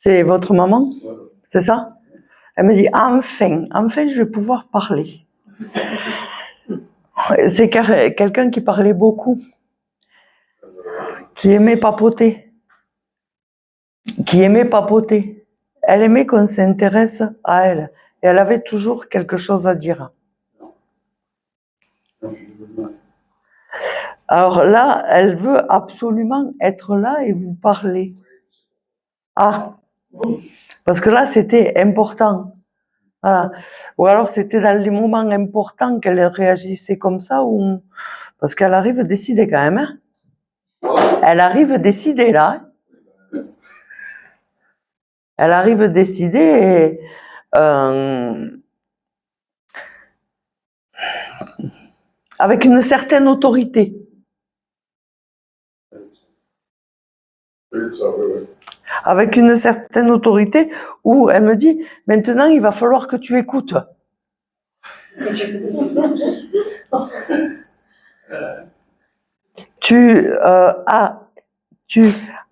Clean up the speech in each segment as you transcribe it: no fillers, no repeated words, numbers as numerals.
C'est votre maman? C'est ça? Elle me dit, enfin, je vais pouvoir parler. C'est quelqu'un qui parlait beaucoup, qui aimait papoter. Elle aimait qu'on s'intéresse à elle. Et elle avait toujours quelque chose à dire. Alors là, elle veut absolument être là et vous parler. Ah, parce que là, c'était important. Voilà. Ou alors, c'était dans les moments importants qu'elle réagissait comme ça, ou... parce qu'elle arrive décidée quand même. Hein. Elle arrive décidée là. Elle arrive décidée et... avec une certaine autorité. Avec une certaine autorité où elle me dit, maintenant il va falloir que tu écoutes. Tu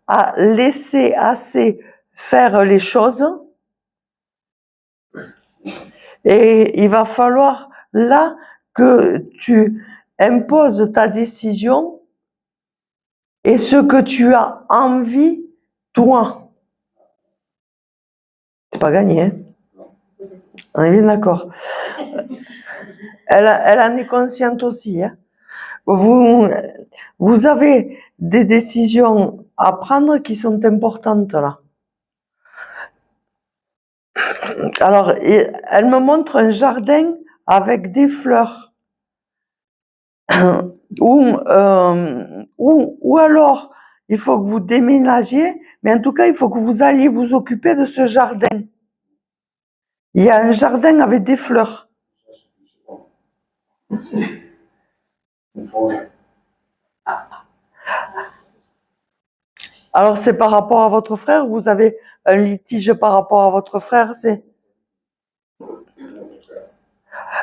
as laissé assez faire les choses et il va falloir là que tu imposes ta décision et ce que tu as envie, toi. C'est pas gagné, hein? On est bien d'accord. Elle en est consciente aussi. Hein? Vous avez des décisions à prendre qui sont importantes là. Alors, elle me montre un jardin avec des fleurs. Ou alors, il faut que vous déménagiez, mais en tout cas, il faut que vous alliez vous occuper de ce jardin. Il y a un jardin avec des fleurs. Alors, c'est par rapport à votre frère? Vous avez un litige par rapport à votre frère?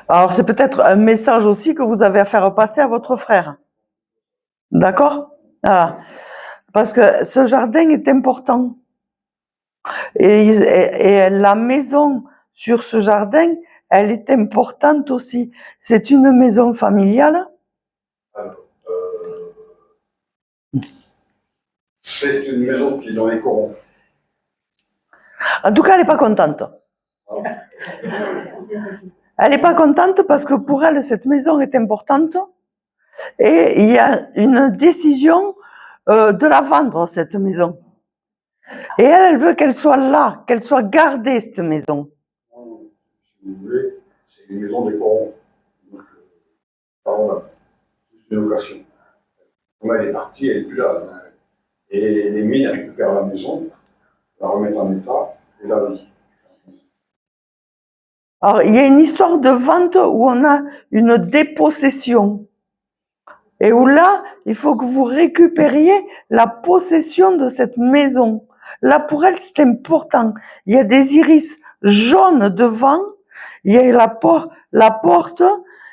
Alors, c'est peut-être un message aussi que vous avez à faire passer à votre frère. D'accord? Voilà. Parce que ce jardin est important. Et la maison sur ce jardin, elle est importante aussi. C'est une maison familiale? C'est une maison qui est dans les corons. En tout cas, elle n'est pas contente. Elle n'est pas contente parce que pour elle, cette maison est importante et il y a une décision de la vendre, cette maison. Et elle veut qu'elle soit là, qu'elle soit gardée, cette maison. Si vous voulez, c'est une maison des corons. Donc, c'est une location. Comme elle est partie, elle n'est plus là. Et les mines récupèrent la maison, la remettent en état et la vie. Alors, il y a une histoire de vente où on a une dépossession. Et où là, il faut que vous récupériez la possession de cette maison. Là, pour elle, c'est important. Il y a des iris jaunes devant, il y a la porte,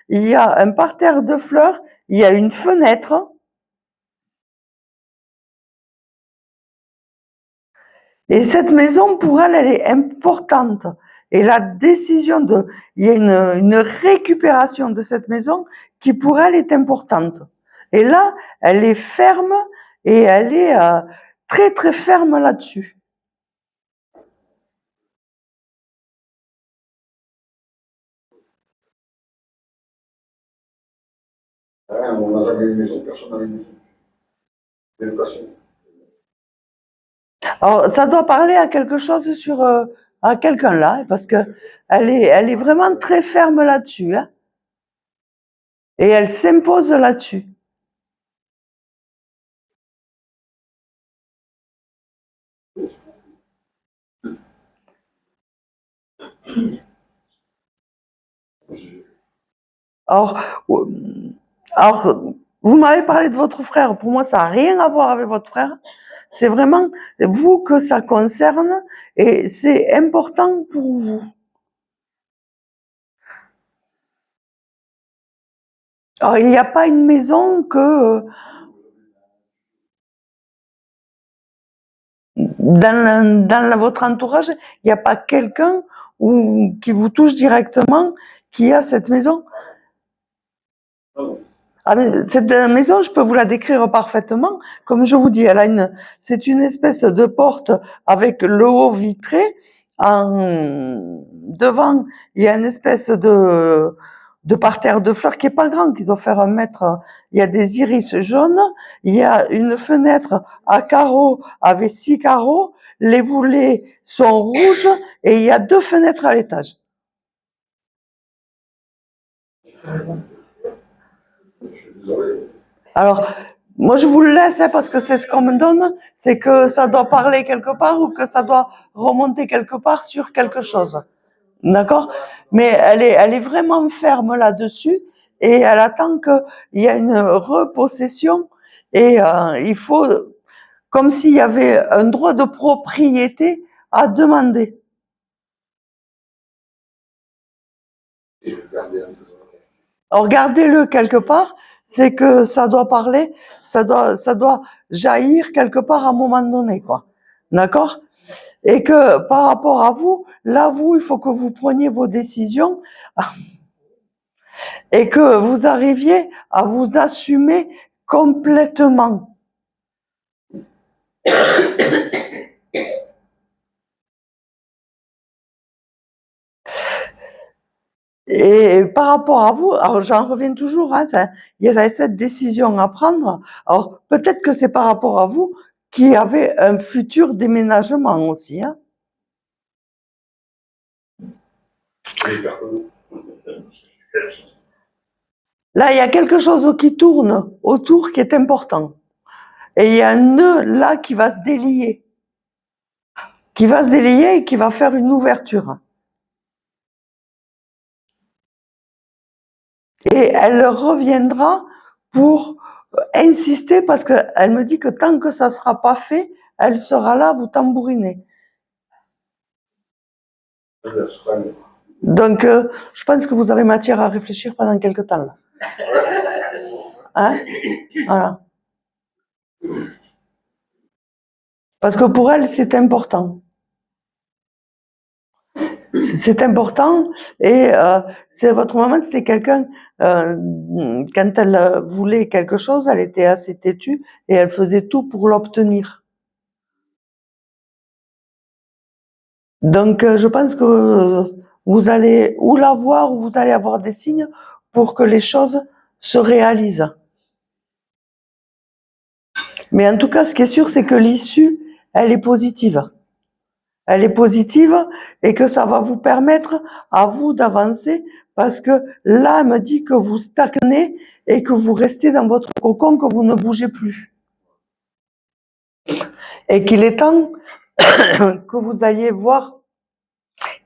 il y a un parterre de fleurs, il y a une fenêtre. Et cette maison, pour elle, elle est importante. Et la décision il y a une récupération de cette maison qui pour elle est importante. Et là, elle est ferme et elle est très très ferme là-dessus. On n'a jamais eu une maison, personne n'a eu une maison. C'est une location. Alors, ça doit parler à quelque chose à quelqu'un là, parce que elle est vraiment très ferme là-dessus, hein, et elle s'impose là-dessus. Alors, vous m'avez parlé de votre frère. Pour moi, ça n'a rien à voir avec votre frère. C'est vraiment vous que ça concerne et c'est important pour vous. Alors, il n'y a pas une maison que... dans votre entourage, il n'y a pas quelqu'un qui vous touche directement qui a cette maison? Ah, mais cette maison, je peux vous la décrire parfaitement. Comme je vous dis, c'est une espèce de porte avec le haut vitré. Devant, il y a une espèce de parterre de fleurs qui est pas grand, qui doit faire 1 mètre. Il y a des iris jaunes. Il y a une fenêtre à carreaux avec 6 carreaux. Les volets sont rouges et il y a 2 fenêtres à l'étage. Alors, moi je vous le laisse parce que c'est ce qu'on me donne, c'est que ça doit parler quelque part ou que ça doit remonter quelque part sur quelque chose. D'accord? Mais elle est vraiment ferme là-dessus et elle attend qu'il y ait une repossession et il faut, comme s'il y avait un droit de propriété à demander. Alors, gardez-le quelque part, c'est que ça doit parler, ça doit jaillir quelque part à un moment donné, quoi. D'accord? Et que par rapport à vous, là, il faut que vous preniez vos décisions et que vous arriviez à vous assumer complètement. Et par rapport à vous, alors j'en reviens toujours, hein, il y a cette décision à prendre. Alors peut-être que c'est par rapport à vous qui avez un futur déménagement aussi. Hein. Là, il y a quelque chose qui tourne autour qui est important. Et il y a un nœud là qui va se délier. Qui va se délier et qui va faire une ouverture. Et elle reviendra pour insister parce qu'elle me dit que tant que ça ne sera pas fait, elle sera là à vous tambouriner. Donc, je pense que vous avez matière à réfléchir pendant quelque temps. Là. Hein? Voilà. Parce que pour elle, c'est important. C'est important et c'est votre maman, c'était quelqu'un, quand elle voulait quelque chose, elle était assez têtue et elle faisait tout pour l'obtenir. Donc je pense que vous allez ou la voir ou vous allez avoir des signes pour que les choses se réalisent. Mais en tout cas, ce qui est sûr, c'est que l'issue, elle est positive. Elle est positive et que ça va vous permettre à vous d'avancer parce que là, elle me dit que vous stagnez et que vous restez dans votre cocon, que vous ne bougez plus. Et qu'il est temps que vous alliez voir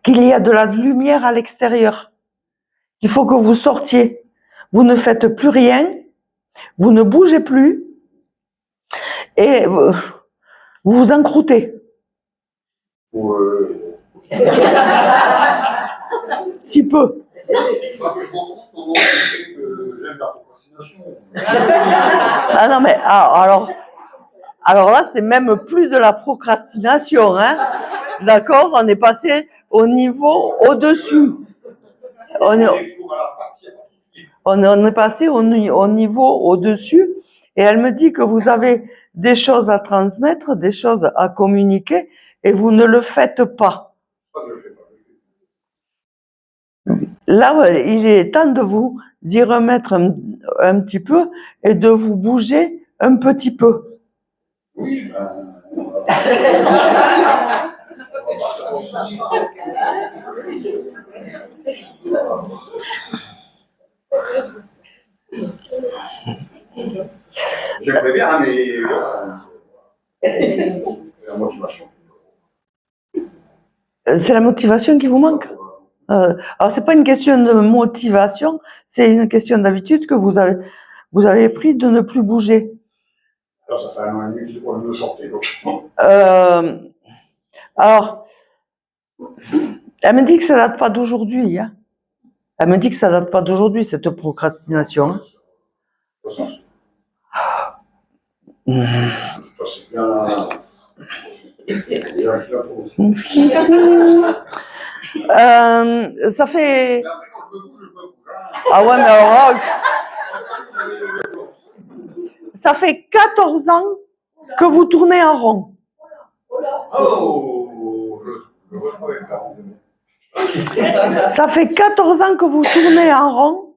qu'il y a de la lumière à l'extérieur. Il faut que vous sortiez. Vous ne faites plus rien, vous ne bougez plus et vous vous encroûtez. Si peu. Ah non, mais alors là, c'est même plus de la procrastination, hein. D'accord? On est passé au niveau au-dessus. On est passé au niveau au-dessus. Et elle me dit que vous avez des choses à transmettre, des choses à communiquer, et vous ne le faites pas. Là, il est temps de vous y remettre un petit peu et de vous bouger un petit peu. Oui, j'aimerais bien, mais la motivation. C'est la motivation qui vous manque. Alors c'est pas une question de motivation, c'est une question d'habitude que vous avez pris de ne plus bouger. Alors ça fait 1 an et demi qu'on me sortait, donc. Alors, elle me dit que ça date pas d'aujourd'hui. Hein. Elle me dit que ça date pas d'aujourd'hui cette procrastination. Et un chapeau aussi. Ça fait... Mais après, quand je me bouge, je me bouge. Hein. Ah ouais, mais alors, ça fait 14 ans que vous tournez en rond. Oh, je reçois les parents. Ça fait 14 ans que vous tournez en rond,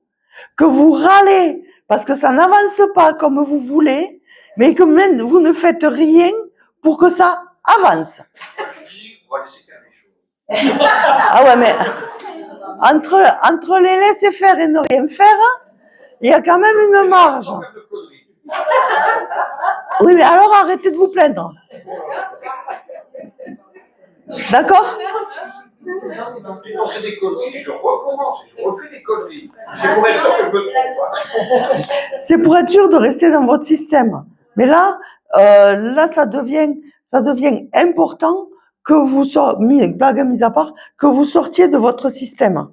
que vous râlez parce que ça n'avance pas comme vous voulez, mais que même vous ne faites rien pour que ça avance. On va laisser faire les choses. Ah ouais, mais entre les laisser faire et ne rien faire, il y a quand même une marge. Sans faire de conneries. Oui, mais alors arrêtez de vous plaindre. D'accord? Et quand c'est des conneries, je recommence et je refais des conneries. C'est pour être sûr que je me trompe. C'est pour être sûr de rester dans votre système. Mais là, ça devient important que vous sortiez, blague mise à part, que vous sortiez de votre système.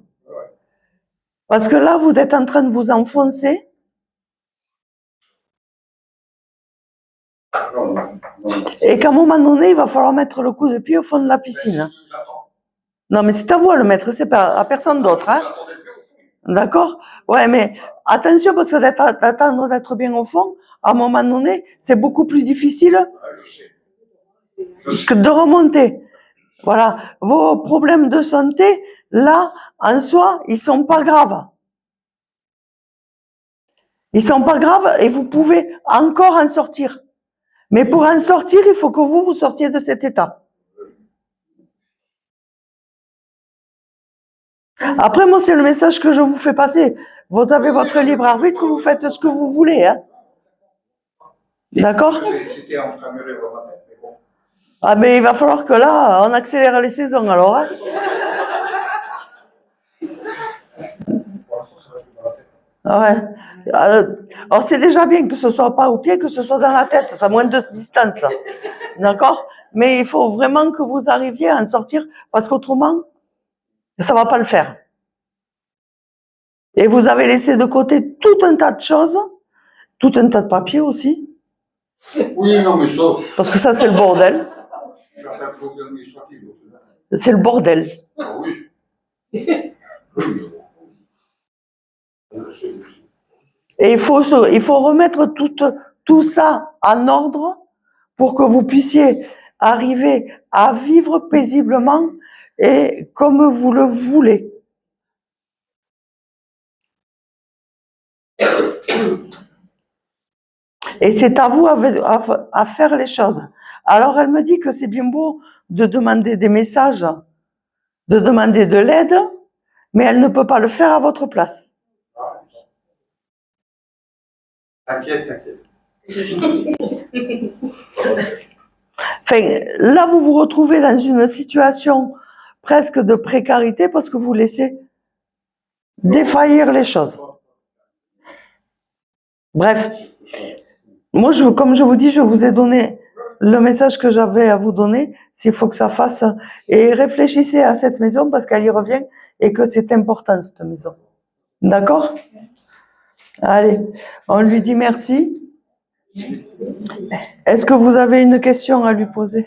Parce que là, vous êtes en train de vous enfoncer. Et qu'à un moment donné, il va falloir mettre le coup de pied au fond de la piscine. Non, mais c'est à vous à le mettre, c'est pas à personne d'autre. Hein. D'accord? Ouais, mais attention, parce que d'attendre d'être bien au fond, à un moment donné, c'est beaucoup plus difficile que de remonter. Voilà. Vos problèmes de santé, là, en soi, ils sont pas graves. Ils sont pas graves et vous pouvez encore en sortir. Mais pour en sortir, il faut que vous sortiez de cet état. Après, moi, c'est le message que je vous fais passer. Vous avez votre libre arbitre, vous faites ce que vous voulez. Hein. D'accord? C'était en train de me lever dans ma tête, mais bon. Ah, mais il va falloir que là, on accélère les saisons, alors. Hein. Ah ouais. Alors, c'est déjà bien que ce soit pas au pied, que ce soit dans la tête, ça a moins de distance. D'accord? Mais il faut vraiment que vous arriviez à en sortir, parce qu'autrement, ça va pas le faire. Et vous avez laissé de côté tout un tas de choses, tout un tas de papiers aussi. Oui, non, mais sauf. Parce que ça, c'est le bordel. C'est le bordel. Ah oui. Et il faut remettre tout ça en ordre pour que vous puissiez arriver à vivre paisiblement et comme vous le voulez. Et c'est à vous à faire les choses. Alors elle me dit que c'est bien beau de demander des messages, de demander de l'aide, mais elle ne peut pas le faire à votre place. T'inquiète. Enfin, là, vous vous retrouvez dans une situation presque de précarité parce que vous laissez défaillir les choses. Bref, moi, comme je vous dis, je vous ai donné le message que j'avais à vous donner, s'il faut que ça fasse. Et réfléchissez à cette maison parce qu'elle y revient et que c'est important, cette maison. D'accord? Allez, on lui dit merci. Est-ce que vous avez une question à lui poser?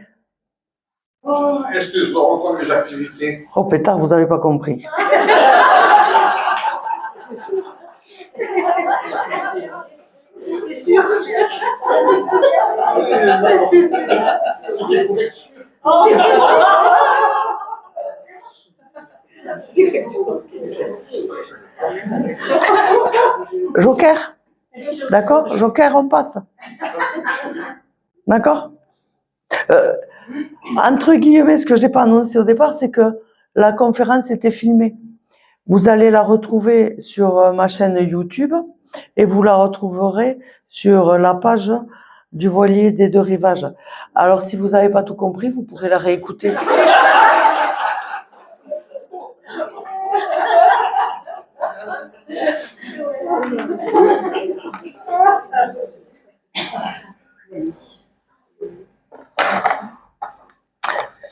Est-ce que je dois reprendre mes activités? Oh pétard, vous n'avez pas compris. C'est sûr. C'était pour être sûr. Joker? D'accord? Joker, on passe. D'accord? Entre guillemets, ce que je n'ai pas annoncé au départ, c'est que la conférence était filmée. Vous allez la retrouver sur ma chaîne YouTube et vous la retrouverez sur la page du voilier des deux rivages. Alors, si vous n'avez pas tout compris, vous pourrez la réécouter.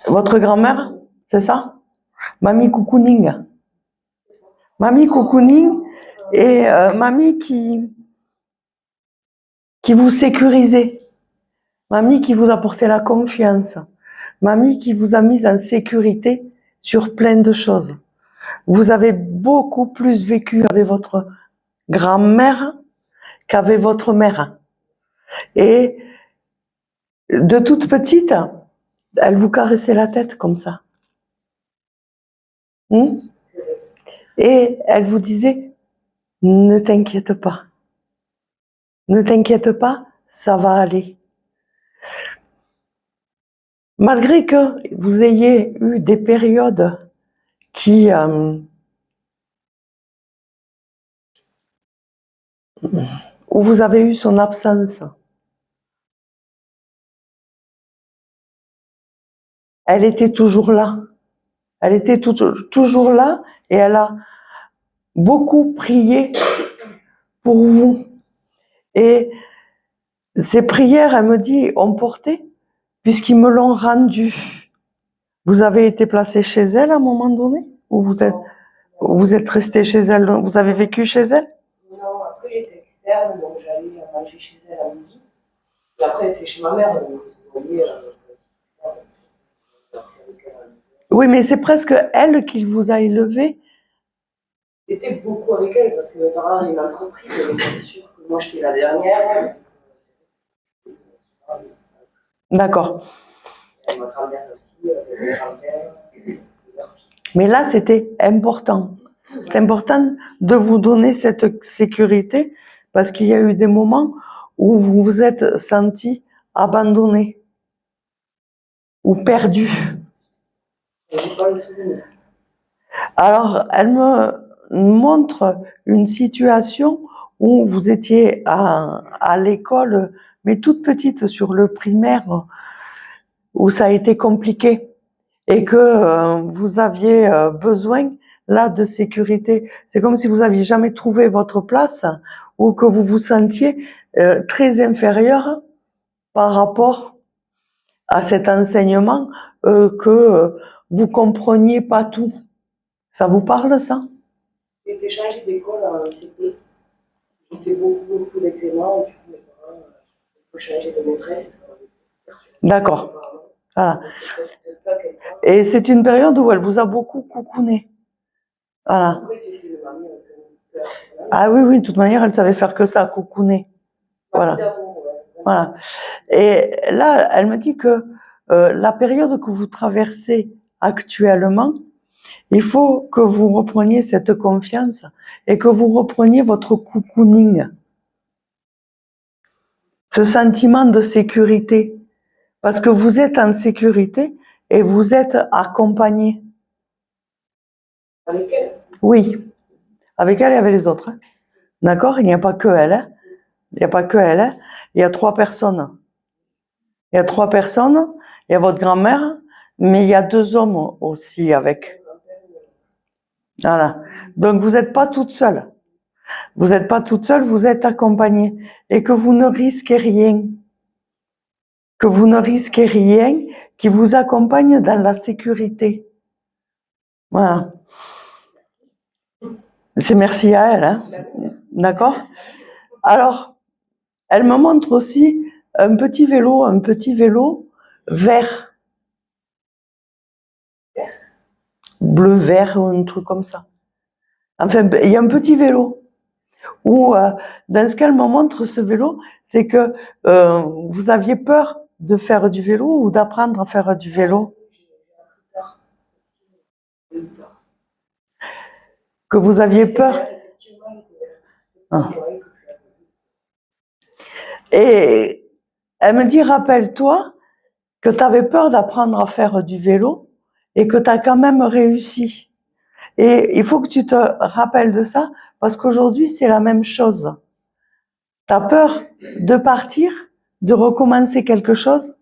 Votre grand-mère, c'est ça? Mamie Cocooning. Mamie Cocooning et mamie qui vous sécurisait. Mamie qui vous apportait la confiance. mamie qui vous a mise en sécurité sur plein de choses. Vous avez beaucoup plus vécu avec votre grand-mère qu'avec votre mère. Et de toute petite, elle vous caressait la tête comme ça. Et elle vous disait, ne t'inquiète pas. Ne t'inquiète pas, ça va aller. Malgré que vous ayez eu des périodes qui où vous avez eu son absence, elle était toujours là. Elle était toujours là et elle a beaucoup prié pour vous. Et ces prières, elle me dit, ont porté, puisqu'ils me l'ont rendu. Vous avez été placé chez elle à un moment donné? Ou vous êtes resté chez elle? Vous avez vécu chez elle? Non, après j'étais externe, donc j'allais manger chez elle à midi. Et après, elle était chez ma mère, donc vous voyez. Oui, mais c'est presque elle qui vous a élevé. J'étais beaucoup avec elle parce que mes parents avaient une entreprise, donc c'est sûr que moi j'étais la dernière. D'accord. Ma grand-mère aussi, mes grands-pères. Mais là, c'était important. C'est important de vous donner cette sécurité parce qu'il y a eu des moments où vous vous êtes senti abandonné ou perdu. J'ai pas le souvenir. Alors, elle me montre une situation où vous étiez à l'école, mais toute petite sur le primaire, où ça a été compliqué et que vous aviez besoin là de sécurité. C'est comme si vous aviez jamais trouvé votre place ou que vous vous sentiez très inférieur par rapport à cet enseignement, que vous compreniez pas tout. Ça vous parle, ça? J'ai été changée d'école en CP. J'ai fait beaucoup d'examens et du coup, mes parents, il faut changer de maîtresse et ça m'a perturbé. D'accord. Voilà. C'est ça qu'elle parle. Et c'est une période où elle vous a beaucoup coucouné. Voilà. Après, c'était une mamie avec un cœur. Ah oui, oui, de toute manière, elle savait faire que ça, coucouner. Voilà. Voilà. Et là, elle me dit que la période que vous traversez actuellement, il faut que vous repreniez cette confiance et que vous repreniez votre cocooning. Ce sentiment de sécurité. Parce que vous êtes en sécurité et vous êtes accompagné. Avec elle? Oui. Avec elle et avec les autres. D'accord? Il n'y a pas que elle. Hein. Il n'y a pas que elle. Hein. Il y a 3 personnes. Il y a 3 personnes. Il y a votre grand-mère, mais il y a 2 hommes aussi avec. Voilà. Donc vous n'êtes pas toute seule. Vous n'êtes pas toute seule, vous êtes accompagnée. Et que vous ne risquez rien. Que vous ne risquez rien, qui vous accompagne dans la sécurité. Voilà. C'est merci à elle, hein. D'accord? Alors, elle me montre aussi un petit vélo vert. Bleu, vert, un truc comme ça. Enfin, il y a un petit vélo. Où, dans ce qu'elle me montre, ce vélo, c'est que vous aviez peur de faire du vélo ou d'apprendre à faire du vélo. Que vous aviez peur. Ah. Et elle me dit, rappelle-toi que tu avais peur d'apprendre à faire du vélo et que tu as quand même réussi. Et il faut que tu te rappelles de ça parce qu'aujourd'hui, c'est la même chose. Tu as peur de partir, de recommencer quelque chose,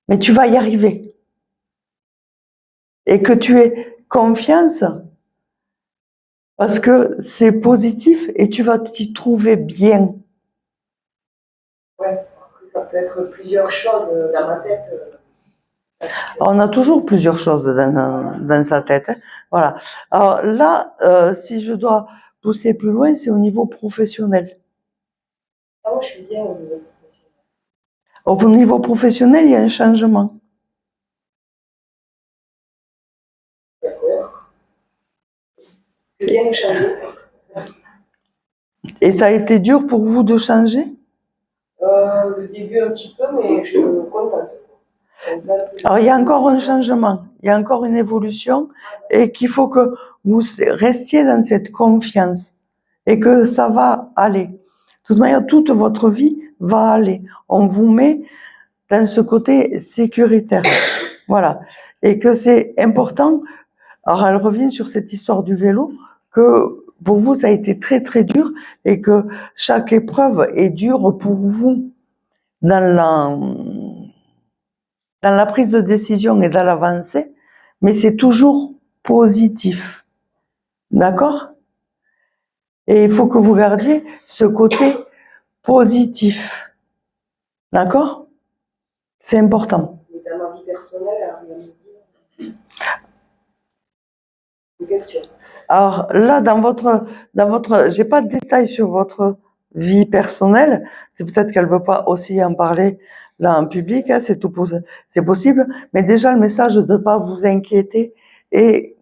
mais tu vas y arriver. Et que tu aies confiance parce que c'est positif et tu vas t'y trouver bien. Ouais, ça peut être plusieurs choses dans ma tête. On a toujours plusieurs choses dans sa tête. Hein. Voilà. Alors là, si je dois pousser plus loin, c'est au niveau professionnel. Ah, moi, je suis bien au niveau professionnel. Au niveau professionnel, il y a un changement. Je viens de changer. Et ça a été dur pour vous de changer? Le début un petit peu, mais je suis contente. Alors, il y a encore un changement, il y a encore une évolution, et qu'il faut que vous restiez dans cette confiance, et que ça va aller. De toute manière, toute votre vie va aller. On vous met dans ce côté sécuritaire. Voilà. Et que c'est important. Alors, elle revient sur cette histoire du vélo, que pour vous, ça a été très, très dur, et que chaque épreuve est dure pour vous dans la prise de décision et dans l'avancée, mais c'est toujours positif. D'accord? Et il faut que vous gardiez ce côté positif. D'accord? C'est important. Mais dans ma vie personnelle, elle a rien à me dire. Une question. Alors là, dans votre, j'ai pas de détails sur votre vie personnelle. C'est peut-être qu'elle veut pas aussi en parler là en public, hein, c'est possible. Mais déjà le message de ne pas vous inquiéter et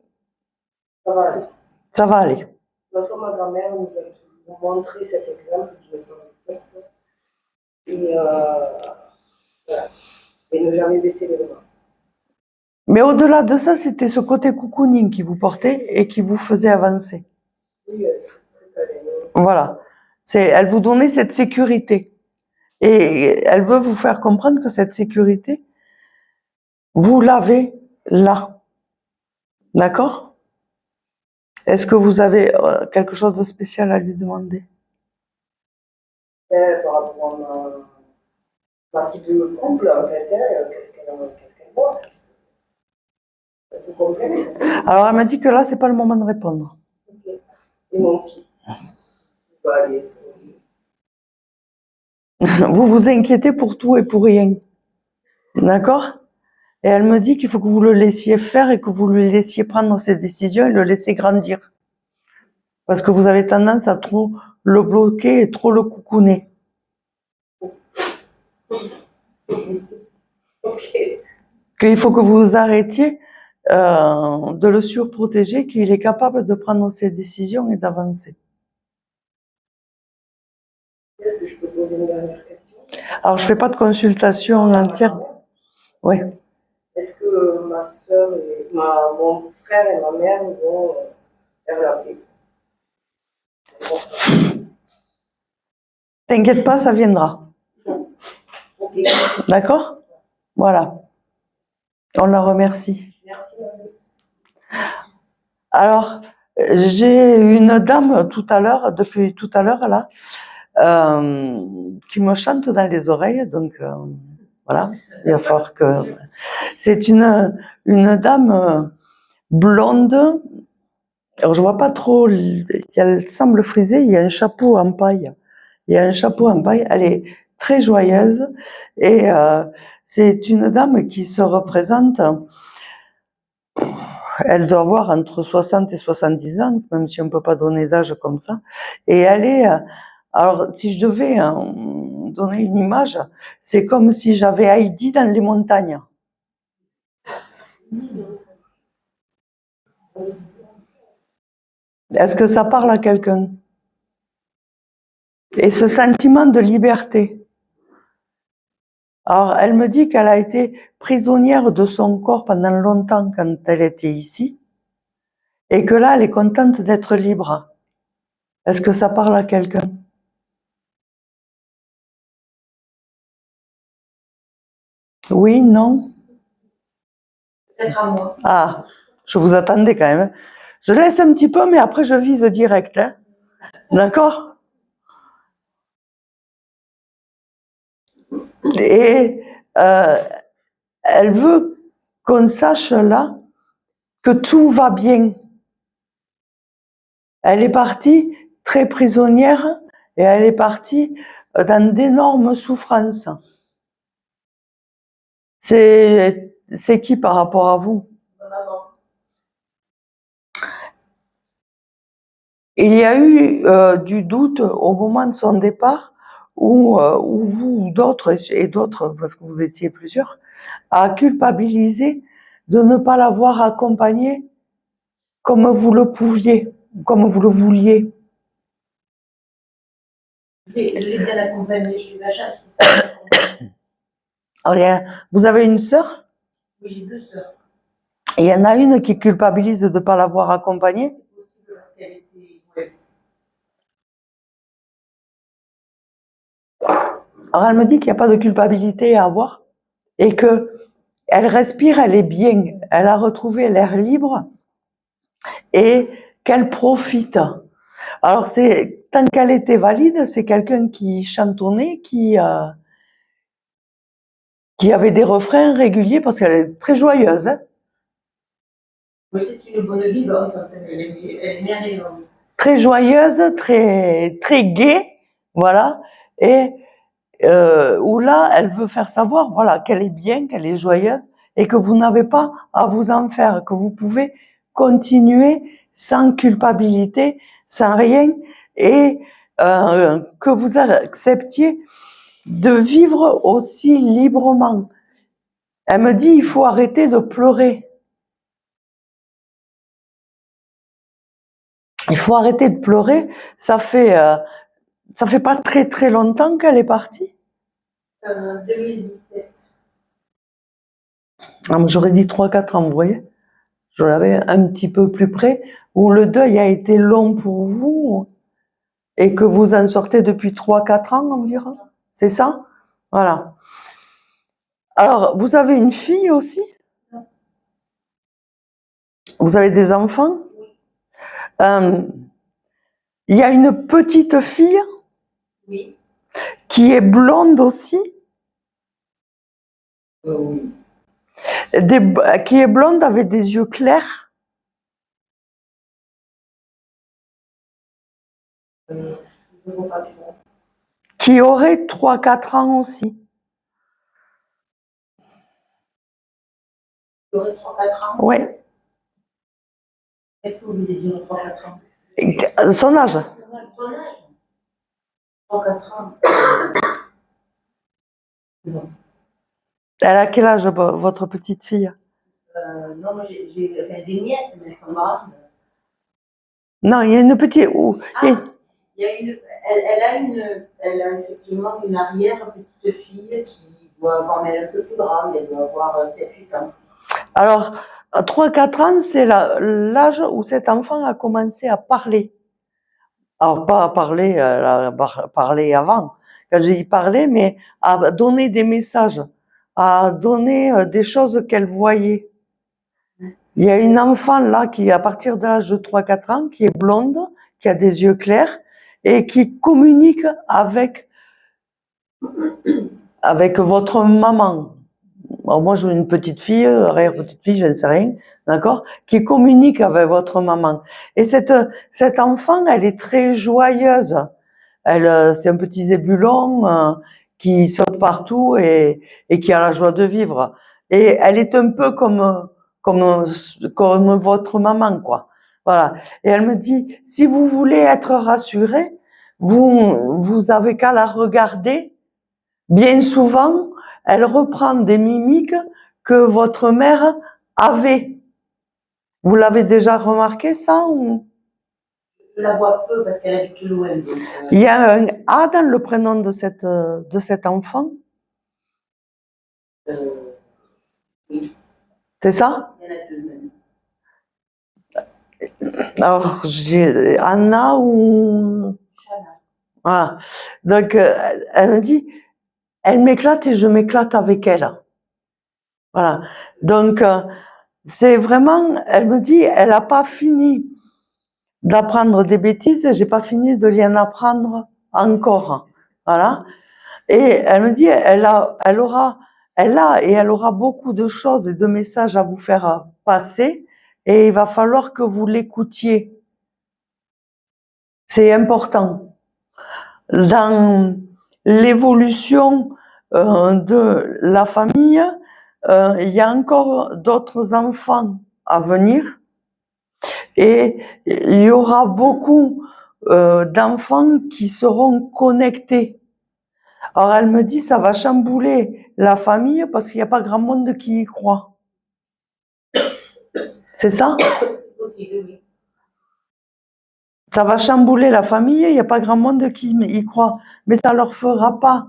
Ça va aller. ça va aller. De toute façon, ma grand-mère nous a montré cet exemple de 1957. Et voilà. Et ne jamais baisser les bras. Mais au-delà de ça, c'était ce côté cocooning qui vous portait et qui vous faisait avancer. Oui, très bien. Voilà. Elle vous donnait cette sécurité. Et elle veut vous faire comprendre que cette sécurité, vous l'avez là. D'accord? Est-ce que vous avez quelque chose de spécial à lui demander? Par rapport à ma vie de couple, en fait, qu'est-ce qu'elle voit? C'est un peu complexe. Alors, elle m'a dit que là, c'est pas le moment de répondre. Okay. Et mon fils, il va aller. Vous vous inquiétez pour tout et pour rien. D'accord? Et elle me dit qu'il faut que vous le laissiez faire et que vous lui laissiez prendre ses décisions et le laisser grandir. Parce que vous avez tendance à trop le bloquer et trop le coucouner. Okay. Qu'il faut que vous arrêtiez de le surprotéger, qu'il est capable de prendre ses décisions et d'avancer. Est-ce que je peux poser une dernière question? Alors, je fais pas de consultation entière. Oui. Est-ce que ma soeur et mon frère et ma mère vont faire la paix? T'inquiète pas, ça viendra. Okay. D'accord? Voilà. On la remercie. Merci. Alors, j'ai une dame depuis tout à l'heure là, qui me chante dans les oreilles, donc voilà, il va falloir que... C'est une dame blonde, alors je vois pas trop, elle semble frisée, il y a un chapeau en paille. Elle est très joyeuse et c'est une dame qui se représente, elle doit avoir entre 60 et 70 ans, même si on ne peut pas donner d'âge comme ça, et elle est, alors si je devais donner une image, c'est comme si j'avais Heidi dans les montagnes. Est-ce que ça parle à quelqu'un? Et ce sentiment de liberté. Alors, elle me dit qu'elle a été prisonnière de son corps pendant longtemps quand elle était ici, et que là, elle est contente d'être libre. Est-ce que ça parle à quelqu'un? Oui, non? Peut-être à moi. Ah, je vous attendais quand même. Je laisse un petit peu, mais après je vise direct. Hein. D'accord? Et elle veut qu'on sache là que tout va bien. Elle est partie très prisonnière et elle est partie dans d'énormes souffrances. C'est qui par rapport à vous? Il y a eu du doute au moment de son départ où vous ou d'autres, et d'autres, parce que vous étiez plusieurs, a culpabilisé de ne pas l'avoir accompagnée comme vous le pouviez. comme vous le vouliez. Je l'ai bien accompagnée, j'ai eu la chance. Alors, vous avez une sœur? Oui, j'ai 2 sœurs. Et il y en a une qui culpabilise de ne pas l'avoir accompagnée? C'est possible parce qu'elle était. Ouais. Alors elle me dit qu'il n'y a pas de culpabilité à avoir et que elle respire, elle est bien, elle a retrouvé l'air libre et qu'elle profite. Alors tant qu'elle était valide, c'est quelqu'un qui chantonnait, qui avait des refrains réguliers parce qu'elle est très joyeuse. Hein. Oui, c'est une bonne vivante, elle est merveilleuse. Très joyeuse, très gaie, voilà. Et où là, elle veut faire savoir, voilà, qu'elle est bien, qu'elle est joyeuse, et que vous n'avez pas à vous en faire, que vous pouvez continuer sans culpabilité, sans rien, et que vous acceptiez de vivre aussi librement. Elle me dit, il faut arrêter de pleurer. Il faut arrêter de pleurer. Ça fait pas très très longtemps qu'elle est partie. 2017. J'aurais dit 3-4 ans, vous voyez. Je l'avais un petit peu plus près, où le deuil a été long pour vous et que vous en sortez depuis 3-4 ans environ. C'est ça? Voilà. Alors, vous avez une fille aussi? Vous avez des enfants? Il y a une petite fille Oui. qui est blonde aussi, Oui. qui est blonde avec des yeux clairs. Qui aurait 3-4 ans aussi. Il aurait 3-4 ans? Oui. Qu'est-ce que vous voulez dire 3-4 ans? Son âge. Son âge? 3-4 ans. Non. Elle a quel âge, votre petite fille? Non, moi j'ai des nièces, mais elles sont grandes. Non, il y a une petite... Il y a elle a effectivement une arrière-petite fille qui doit avoir, mais elle est un peu plus grande, elle doit avoir 7-8 ans. Alors, 3-4 ans, c'est l'âge où cet enfant a commencé à parler. Alors, pas à parler, parler avant, quand j'ai dit parler, mais à donner des messages, à donner des choses qu'elle voyait. Il y a une enfant là qui, à partir de l'âge de 3-4 ans, qui est blonde, qui a des yeux clairs et qui communique avec votre maman. Alors moi, j'ai une petite fille, arrière-petite fille, je ne sais rien, d'accord, qui communique avec votre maman. Et cette enfant, elle est très joyeuse. C'est un petit zébulon qui saute partout et qui a la joie de vivre. Et elle est un peu comme votre maman, quoi. Voilà. Et elle me dit, si vous voulez être rassuré, vous avez qu'à la regarder. Bien souvent, elle reprend des mimiques que votre mère avait. Vous l'avez déjà remarqué, ça, ou? Je la vois peu parce qu'elle habite plus loin. Donc, Il y a un A dans le prénom de cet enfant? Oui. C'est ça? Il y en a deux même. Alors, j'ai Anna ou... Chana. Voilà. Donc, elle me dit, elle m'éclate et je m'éclate avec elle. Voilà. Donc, c'est vraiment, elle me dit, elle n'a pas fini d'apprendre des bêtises, j'ai pas fini de lui en apprendre encore. Voilà. Et elle me dit, elle aura beaucoup de choses et de messages à vous faire passer et il va falloir que vous l'écoutiez. C'est important. Dans l'évolution de la famille, il y a encore d'autres enfants à venir et il y aura beaucoup d'enfants qui seront connectés. Alors elle me dit, ça va chambouler la famille parce qu'il n'y a pas grand monde qui y croit. C'est ça? Aussi, oui. Ça va chambouler la famille, il n'y a pas grand monde qui y croit, mais ça leur fera pas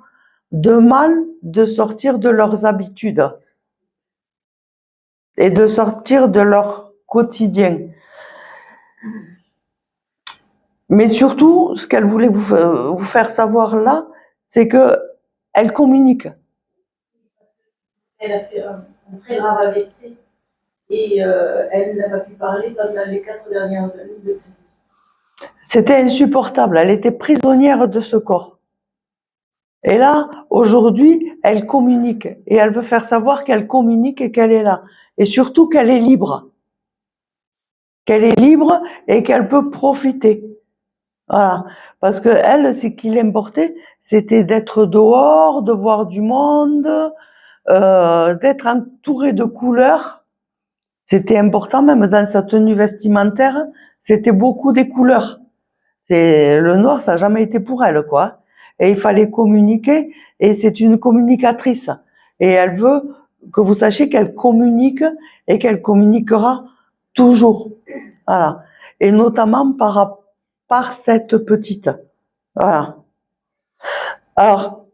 de mal de sortir de leurs habitudes et de sortir de leur quotidien. Mais surtout, ce qu'elle voulait vous faire savoir là, c'est que elle communique. Elle a fait un très grave AVC et elle n'a pas pu parler pendant les 4 dernières années de sa vie. C'était insupportable, elle était prisonnière de ce corps. Et là, aujourd'hui, elle communique et elle veut faire savoir qu'elle communique et qu'elle est là. Et surtout qu'elle est libre. Qu'elle est libre et qu'elle peut profiter. Voilà. Parce que elle, ce qui l'importait, c'était d'être dehors, de voir du monde, d'être entourée de couleurs. C'était important, même dans sa tenue vestimentaire, c'était beaucoup des couleurs. Le noir, ça n'a jamais été pour elle, quoi. Et il fallait communiquer, et c'est une communicatrice. Et elle veut que vous sachiez qu'elle communique et qu'elle communiquera toujours. Voilà. Et notamment par cette petite. Voilà. Alors,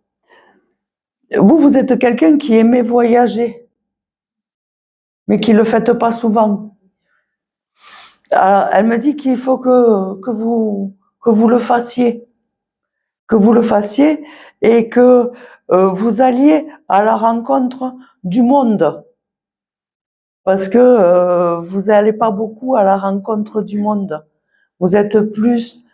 vous êtes quelqu'un qui aimait voyager, mais qui ne le faites pas souvent. Alors, elle me dit qu'il faut que vous le fassiez. Que vous le fassiez et que vous alliez à la rencontre du monde. Parce que vous n'allez pas beaucoup à la rencontre du monde. Vous êtes plus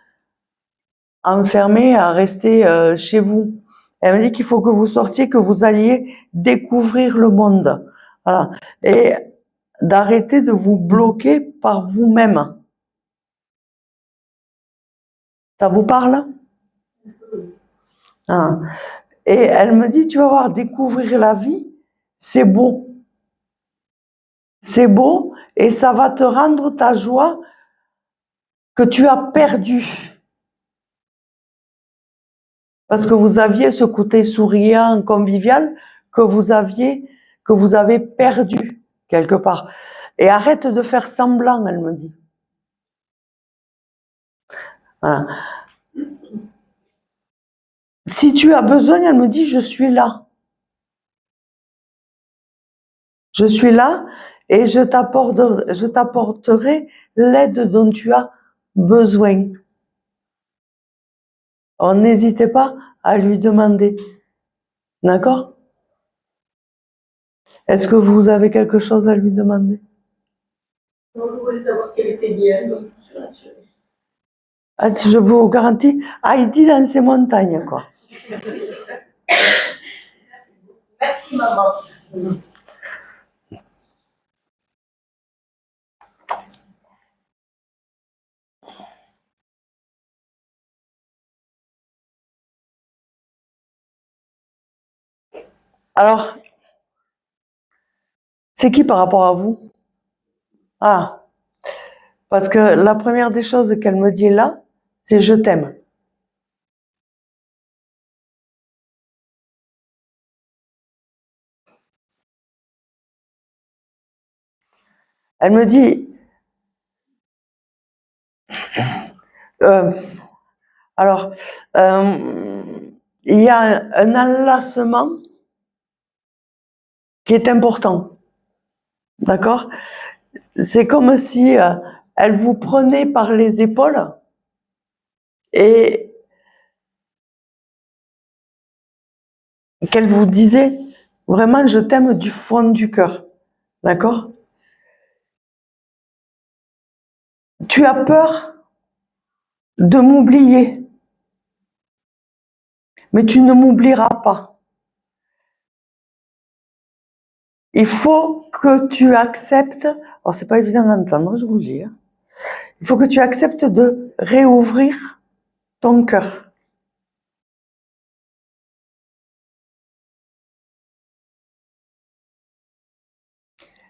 enfermé à rester chez vous. Elle me dit qu'il faut que vous sortiez, que vous alliez découvrir le monde. Voilà. Et d'arrêter de vous bloquer par vous-même. Ça vous parle? Ah. Et elle me dit, tu vas voir, découvrir la vie, c'est beau. C'est beau et ça va te rendre ta joie que tu as perdue. Parce que vous aviez ce côté souriant, convivial, que vous avez perdu quelque part. Et arrête de faire semblant, elle me dit. Voilà. Si tu as besoin, elle me dit, je suis là. Je suis là et je t'apporterai l'aide dont tu as besoin. Alors, n'hésitez pas à lui demander. D'accord? Est-ce que vous avez quelque chose à lui demander? On voulait savoir si elle était bien, donc je suis rassurée. Ah, je vous garantis, Heidi dans ces montagnes, quoi. Merci maman. Alors, c'est qui par rapport à vous? Ah, parce que la première des choses qu'elle me dit là, c'est je t'aime. Elle me dit, alors, il y a un enlacement qui est important. D'accord? C'est comme si elle vous prenait par les épaules et qu'elle vous disait vraiment je t'aime du fond du cœur. D'accord? Tu as peur de m'oublier, mais tu ne m'oublieras pas. Il faut que tu acceptes, alors c'est pas évident à entendre, je vous le dis, hein. Il faut que tu acceptes de réouvrir ton cœur.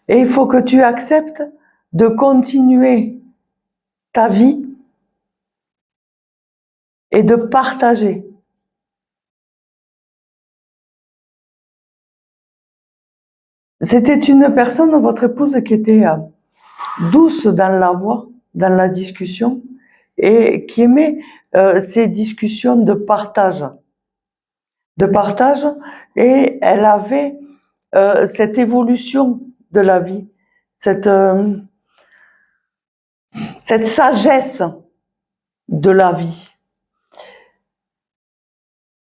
Et il faut que tu acceptes de continuer ta vie et de partager. C'était une personne, votre épouse, qui était douce dans la voix, dans la discussion, et qui aimait ces discussions de partage. Et elle avait cette évolution de la vie, cette sagesse de la vie.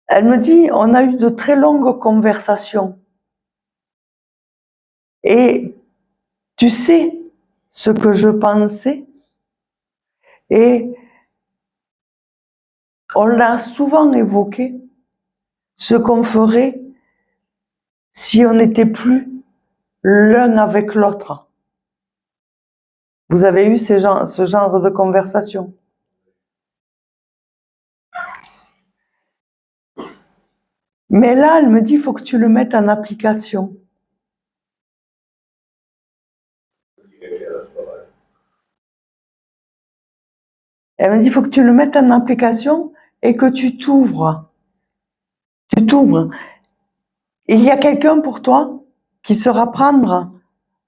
Elle me dit, on a eu de très longues conversations. Et tu sais ce que je pensais, et on l'a souvent évoqué, ce qu'on ferait si on n'était plus l'un avec l'autre. Vous avez eu ce genre de conversation? Mais là, elle me dit, il faut que tu le mettes en application. Elle me dit, il faut que tu le mettes en application et que tu t'ouvres. Tu t'ouvres. Il y a quelqu'un pour toi qui saura prendre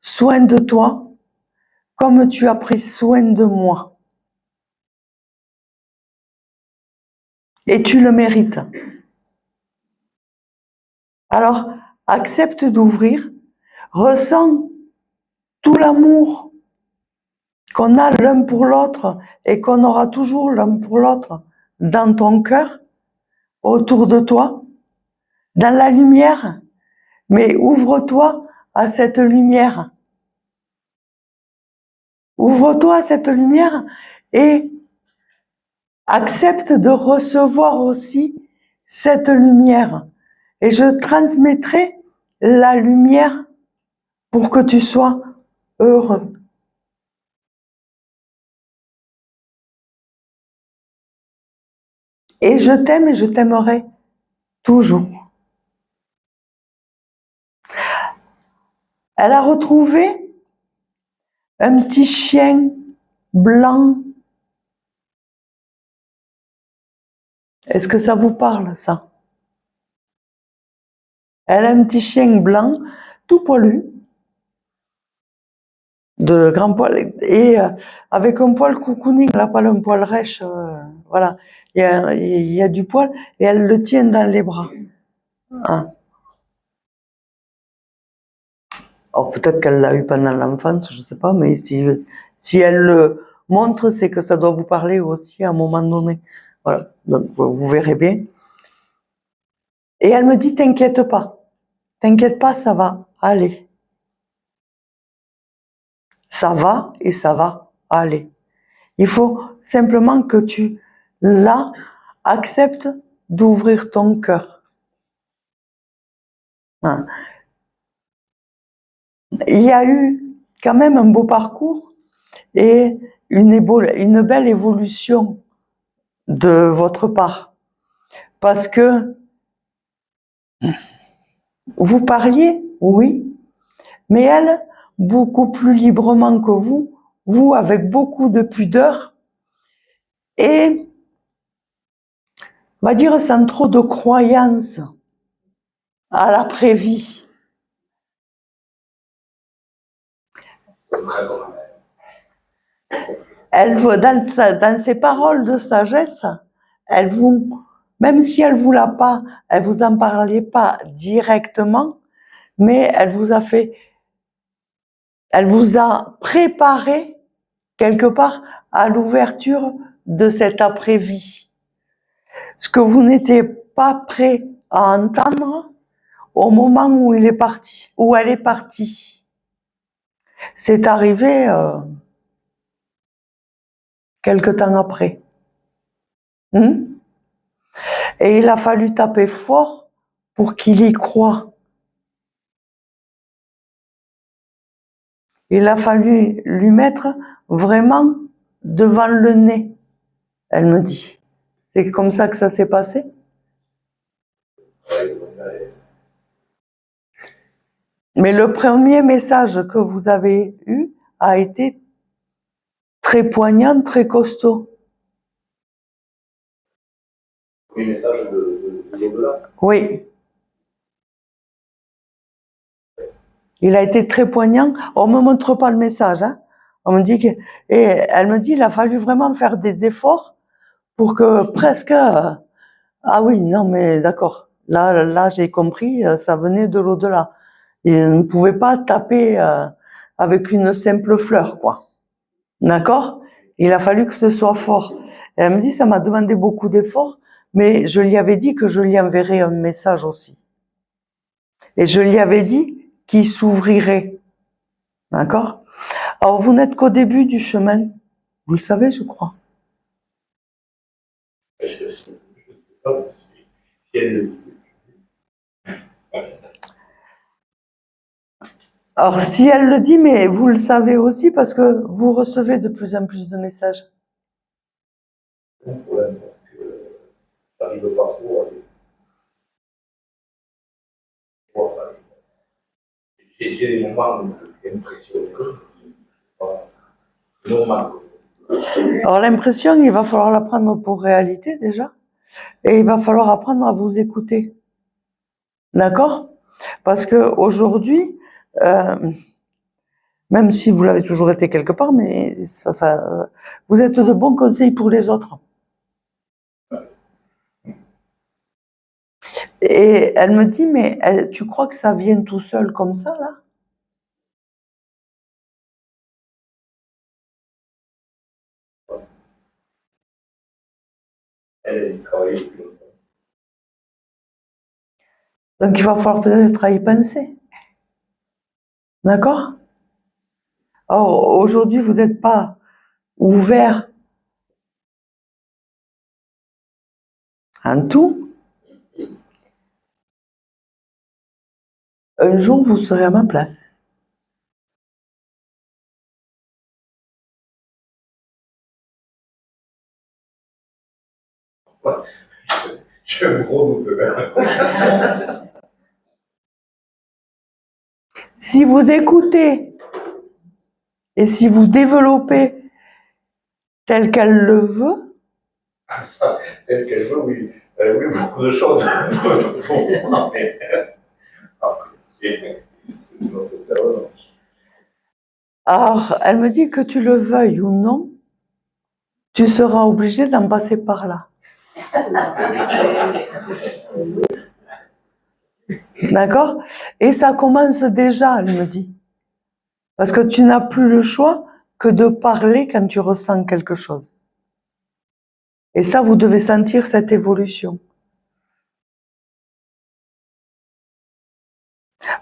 soin de toi comme tu as pris soin de moi. Et tu le mérites. Alors, accepte d'ouvrir, ressens tout l'amour qu'on a l'un pour l'autre et qu'on aura toujours l'un pour l'autre dans ton cœur, autour de toi, dans la lumière, mais ouvre-toi à cette lumière. Ouvre-toi à cette lumière et accepte de recevoir aussi cette lumière. Et je transmettrai la lumière pour que tu sois heureux. Et je t'aime et je t'aimerai toujours. Elle a retrouvé un petit chien blanc. Est-ce que ça vous parle, ça? Elle a un petit chien blanc, tout poilu, de grands poils, et avec un poil cocooning, là, pas un poil rêche, voilà. Il y a du poil, et elle le tient dans les bras. Ah. Alors peut-être qu'elle l'a eu pendant l'enfance, je ne sais pas, mais si elle le montre, c'est que ça doit vous parler aussi à un moment donné. Voilà, donc vous verrez bien. Et elle me dit, t'inquiète pas, ça va aller. Ça va et ça va aller. Il faut simplement que tu, là, acceptes d'ouvrir ton cœur. Hein. Il y a eu quand même un beau parcours et une belle évolution de votre part. Parce que vous parliez, oui, mais elle, beaucoup plus librement que vous avec beaucoup de pudeur et, on va dire, sans trop de croyance à l'après-vie. Elle, dans ses paroles de sagesse, elle vous, même si elle vous l'a pas, elle vous en parlait pas directement, mais elle vous a préparé quelque part à l'ouverture de cette après-vie. Ce que vous n'étiez pas prêt à entendre au moment où il est parti, où elle est partie. C'est arrivé quelque temps après. Et il a fallu taper fort pour qu'il y croie. Il a fallu lui mettre vraiment devant le nez, elle me dit. C'est comme ça que ça s'est passé? Mais le premier message que vous avez eu a été très poignant, très costaud. Oui, message de l'au-delà. Oui. Il a été très poignant. On ne me montre pas le message, hein. On me dit que, et elle me dit, il a fallu vraiment faire des efforts pour que presque, ah oui, non mais d'accord, là j'ai compris, ça venait de l'au-delà. Et on ne pouvait pas taper avec une simple fleur, quoi. D'accord? Il a fallu que ce soit fort. Et elle me dit, ça m'a demandé beaucoup d'efforts, mais je lui avais dit que je lui enverrais un message aussi. Et je lui avais dit qu'il s'ouvrirait. D'accord? Alors, vous n'êtes qu'au début du chemin. Vous le savez, je crois. Je ne sais pas si elle... Alors, si elle le dit, mais vous le savez aussi parce que vous recevez de plus en plus de messages. Le problème, c'est que j'arrive pas trop à j'ai des moments où j'ai l'impression que c'est normal. Alors, l'impression, il va falloir la prendre pour réalité déjà. Et il va falloir apprendre à vous écouter. D'accord? Parce que aujourd'hui, même si vous l'avez toujours été quelque part, mais vous êtes de bons conseils pour les autres. Et elle me dit, mais tu crois que ça vient tout seul comme ça, là? Elle travaille depuis longtemps. Donc il va falloir peut-être y penser. D'accord? Or, aujourd'hui, vous n'êtes pas ouvert en tout. Un jour, vous serez à ma place. Ouais. Je me gros doute. Si vous écoutez et si vous développez tel qu'elle le veut, Ça, tel qu'elle veut, oui. Oui, beaucoup de choses. alors elle me dit que tu le veuilles ou non, tu seras obligé d'en passer par là. D'accord? Et ça commence déjà, elle me dit. Parce que tu n'as plus le choix que de parler quand tu ressens quelque chose. Et ça, vous devez sentir cette évolution.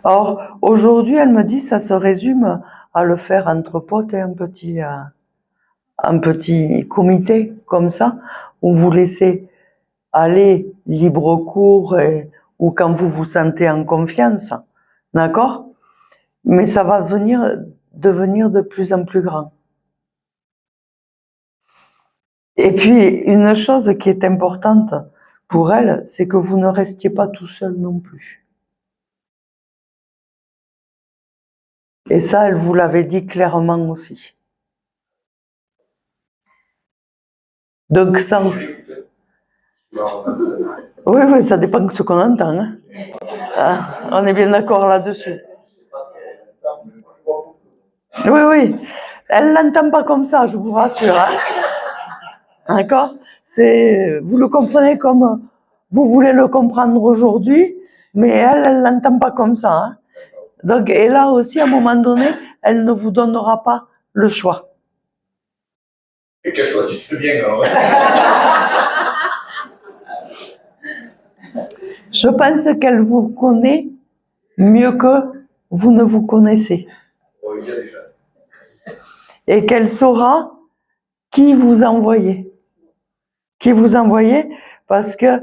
Or, aujourd'hui, elle me dit, ça se résume à le faire entre potes et un petit comité comme ça, où vous laissez aller libre cours ou quand vous vous sentez en confiance. D'accord? Mais ça va devenir de plus en plus grand. Et puis, une chose qui est importante pour elle, c'est que vous ne restiez pas tout seul non plus. Et ça, elle vous l'avait dit clairement aussi. Donc ça... Oui, ça dépend de ce qu'on entend. Hein. Ah, on est bien d'accord là-dessus. Oui. Elle l'entend pas comme ça, je vous rassure. Hein. D'accord? Vous le comprenez comme vous voulez le comprendre aujourd'hui, mais elle l'entend pas comme ça. Hein. Donc, et là aussi, à un moment donné, elle ne vous donnera pas le choix. Et qu'elle choisisse bien, alors. Je pense qu'elle vous connaît mieux que vous ne vous connaissez. Oh, il y a déjà. Et qu'elle saura qui vous envoyez. Qui vous envoyez, parce que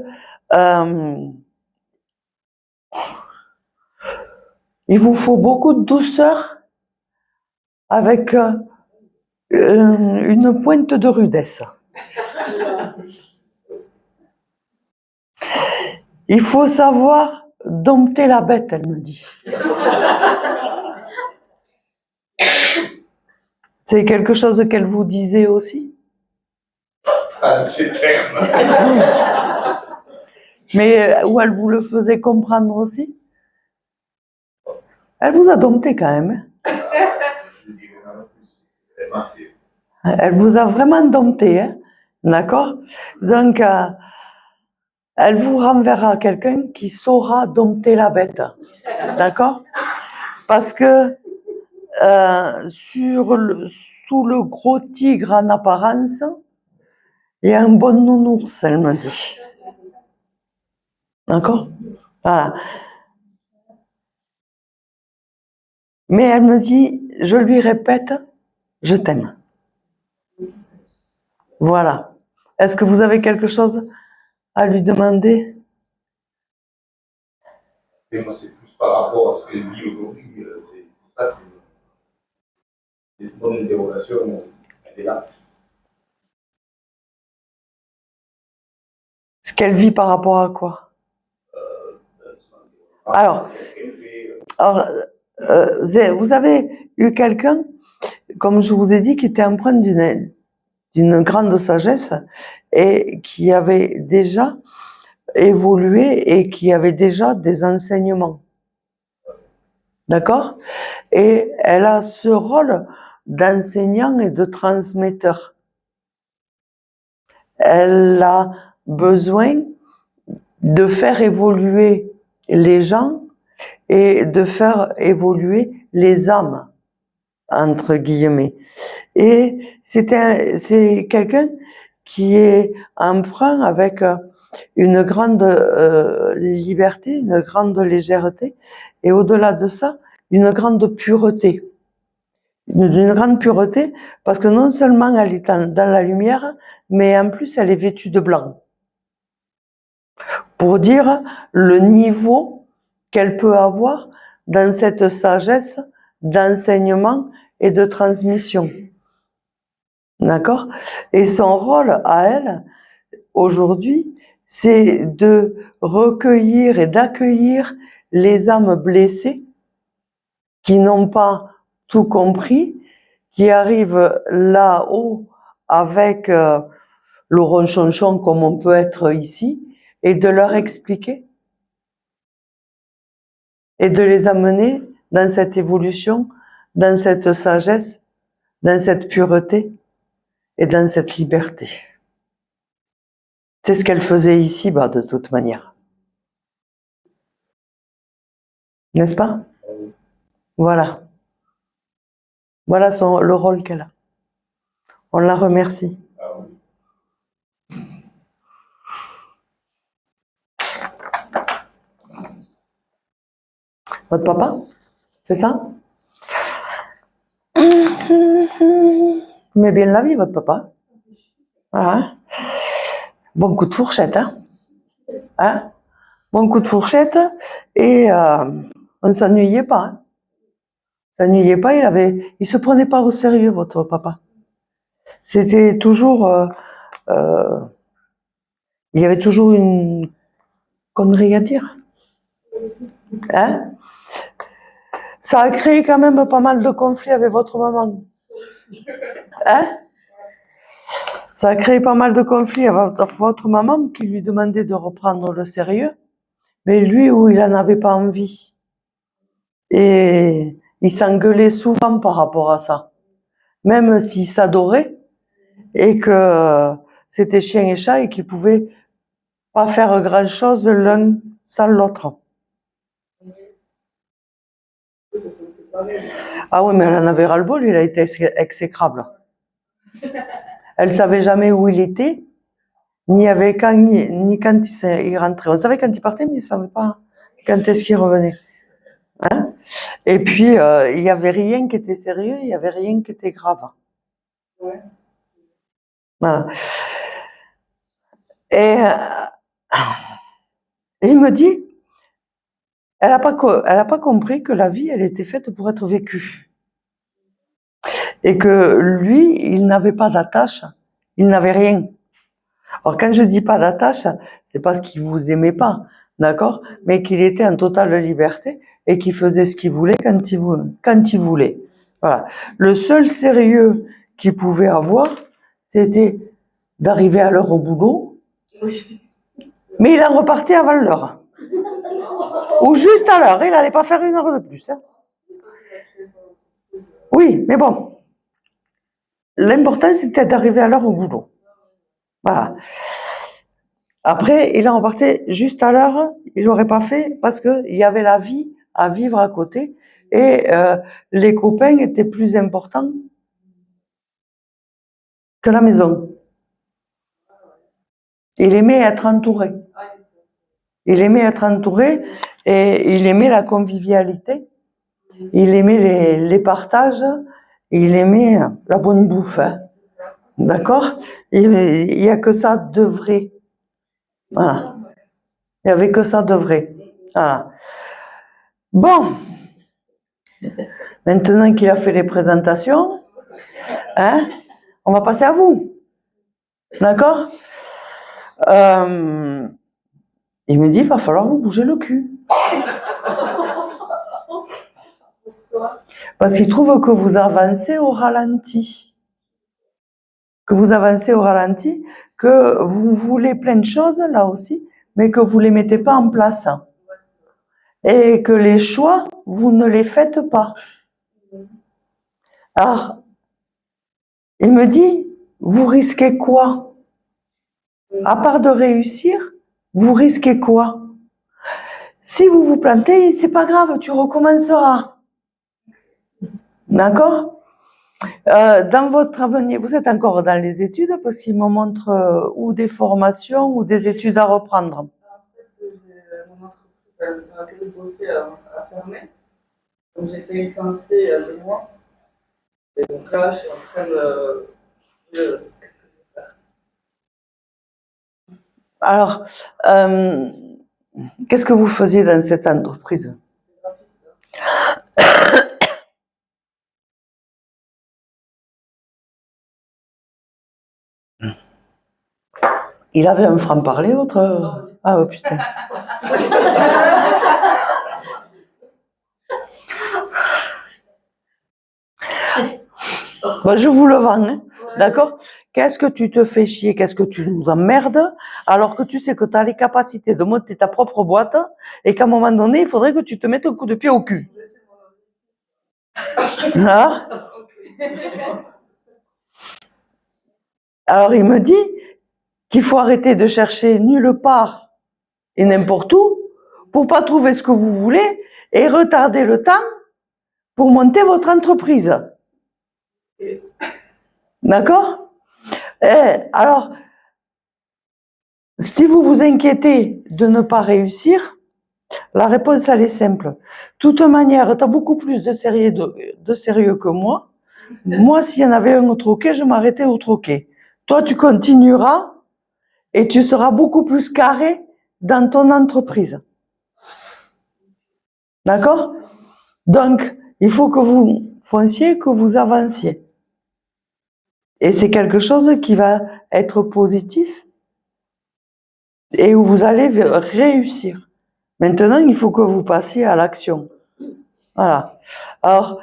il vous faut beaucoup de douceur avec une pointe de rudesse. Il faut savoir dompter la bête, elle me dit. C'est quelque chose qu'elle vous disait aussi? Ah, c'est clair. Mais où elle vous le faisait comprendre aussi? Elle vous a dompté quand même. Je dirais même plus. Elle m'a fait. Elle vous a vraiment dompté, hein, d'accord? Donc, elle vous renverra quelqu'un qui saura dompter la bête, d'accord? Parce que sous le gros tigre en apparence, il y a un bon nounours, elle me dit. D'accord? Voilà. Mais elle me dit, je lui répète, je t'aime. Voilà. Est-ce que vous avez quelque chose à lui demander? Et moi, c'est plus par rapport à ce qu'elle vit aujourd'hui. C'est pour ça que c'est une bonne interrogation. Elle est là. Ce qu'elle vit par rapport à quoi? Alors, vous avez eu quelqu'un, comme je vous ai dit, qui était empreint d'une grande sagesse et qui avait déjà évolué et qui avait déjà des enseignements. D'accord? Et elle a ce rôle d'enseignant et de transmetteur. Elle a besoin de faire évoluer les gens et de faire évoluer les âmes, entre guillemets. Et c'est quelqu'un qui est empreint avec une grande liberté, une grande légèreté, et au-delà de ça, une grande pureté. D'une grande pureté, parce que non seulement elle est dans la lumière, mais en plus elle est vêtue de blanc. Pour dire le niveau qu'elle peut avoir dans cette sagesse d'enseignement et de transmission. D'accord? Et son rôle à elle, aujourd'hui, c'est de recueillir et d'accueillir les âmes blessées qui n'ont pas tout compris, qui arrivent là-haut avec le ronchonchon comme on peut être ici, et de leur expliquer et de les amener dans cette évolution, dans cette sagesse, dans cette pureté et dans cette liberté. C'est ce qu'elle faisait ici, bah, de toute manière. N'est-ce pas? Voilà. Voilà le rôle qu'elle a. On la remercie. Votre papa? C'est ça? Mais bien la vie, votre papa. Voilà. Bon coup de fourchette, hein? Hein? Bon coup de fourchette, et on ne s'ennuyait pas. Hein? S'ennuyait pas, il se prenait pas au sérieux, votre papa. C'était toujours, il y avait toujours une connerie à dire. Hein? Ça a créé quand même pas mal de conflits avec votre maman. Hein? Ça a créé pas mal de conflits avec votre maman qui lui demandait de reprendre le sérieux, mais lui, où il en avait pas envie. Et il s'engueulait souvent par rapport à ça. Même s'ils s'adoraient et que c'était chien et chat et qu'ils pouvaient pas faire grand chose l'un sans l'autre. Ah oui, mais elle en avait ras-le-bol, il a été exécrable. Elle savait jamais où il était, ni quand il rentrait. On savait quand il partait, mais il savait pas quand est-ce qu'il revenait. Hein? Et puis, il n'y avait rien qui était sérieux, il n'y avait rien qui était grave. Ouais. Voilà. Et il me dit, elle n'a pas compris que la vie, elle était faite pour être vécue. Et que lui, il n'avait pas d'attache, il n'avait rien. Alors quand je dis pas d'attache, c'est parce qu'il vous aimait pas, d'accord? Mais qu'il était en totale liberté et qu'il faisait ce qu'il voulait quand il voulait. Voilà. Le seul sérieux qu'il pouvait avoir, c'était d'arriver à l'heure au boulot, mais il en repartait avant l'heure. Ou juste à l'heure, il n'allait pas faire une heure de plus. Hein. Oui, mais bon. l'important, c'était d'arriver à l'heure au boulot. Voilà. Après, il en repartait juste à l'heure, il l'aurait pas fait parce qu'il y avait la vie à vivre à côté et les copains étaient plus importants que la maison. Il aimait être entouré. Il aimait être entouré et il aimait la convivialité. Il aimait les partages. Il aimait la bonne bouffe. Hein. D'accord? Il n'y a que ça de vrai. Voilà. Il n'y avait que ça de vrai. Voilà. Bon. Maintenant qu'il a fait les présentations, hein, on va passer à vous. D'accord? Il me dit, il va falloir vous bouger le cul. Parce qu'il trouve que vous avancez au ralenti. Que vous avancez au ralenti, que vous voulez plein de choses, là aussi, mais que vous ne les mettez pas en place. Et que les choix, vous ne les faites pas. Alors, il me dit, vous risquez quoi? À part de réussir, vous risquez quoi? Si vous vous plantez, c'est pas grave, tu recommenceras. D'accord? Dans votre avenir, vous êtes encore dans les études parce qu'il me montre ou des formations ou des études à reprendre. En fait, j'ai mon entreprise dans laquelle je bossais a fermé. Donc j'ai été licenciée il y a 2 mois. Et donc là, je suis en train de Alors, qu'est-ce que vous faisiez dans cette entreprise? Il avait un franc-parler, votre... Ah, oh, putain. Bon, je vous le vends, hein, d'accord? Qu'est-ce que tu te fais chier? Qu'est-ce que tu nous emmerdes? Alors que tu sais que tu as les capacités de monter ta propre boîte et qu'à un moment donné, il faudrait que tu te mettes un coup de pied au cul. Hein? Alors, il me dit qu'il faut arrêter de chercher nulle part et n'importe où pour pas trouver ce que vous voulez et retarder le temps pour monter votre entreprise. D'accord? Alors, si vous vous inquiétez de ne pas réussir, la réponse elle est simple. De toute manière, tu as beaucoup plus de sérieux que moi. Moi, s'il y en avait un au troquet, je m'arrêtais au troquet. Toi, tu continueras et tu seras beaucoup plus carré dans ton entreprise. D'accord? Donc, il faut que vous fonciez, que vous avanciez. Et c'est quelque chose qui va être positif et où vous allez réussir. Maintenant, il faut que vous passiez à l'action. Voilà. Alors,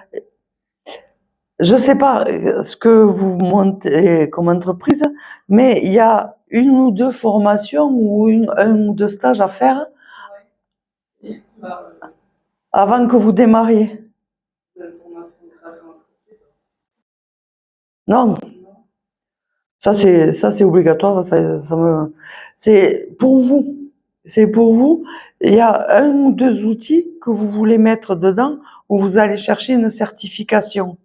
je ne sais pas ce que vous montez comme entreprise, mais il y a 1 ou 2 formations ou 1 ou 2 stages à faire avant que vous démarriez. Non. Ça c'est obligatoire. C'est pour vous. C'est pour vous. Il y a 1 ou 2 outils que vous voulez mettre dedans où vous allez chercher une certification.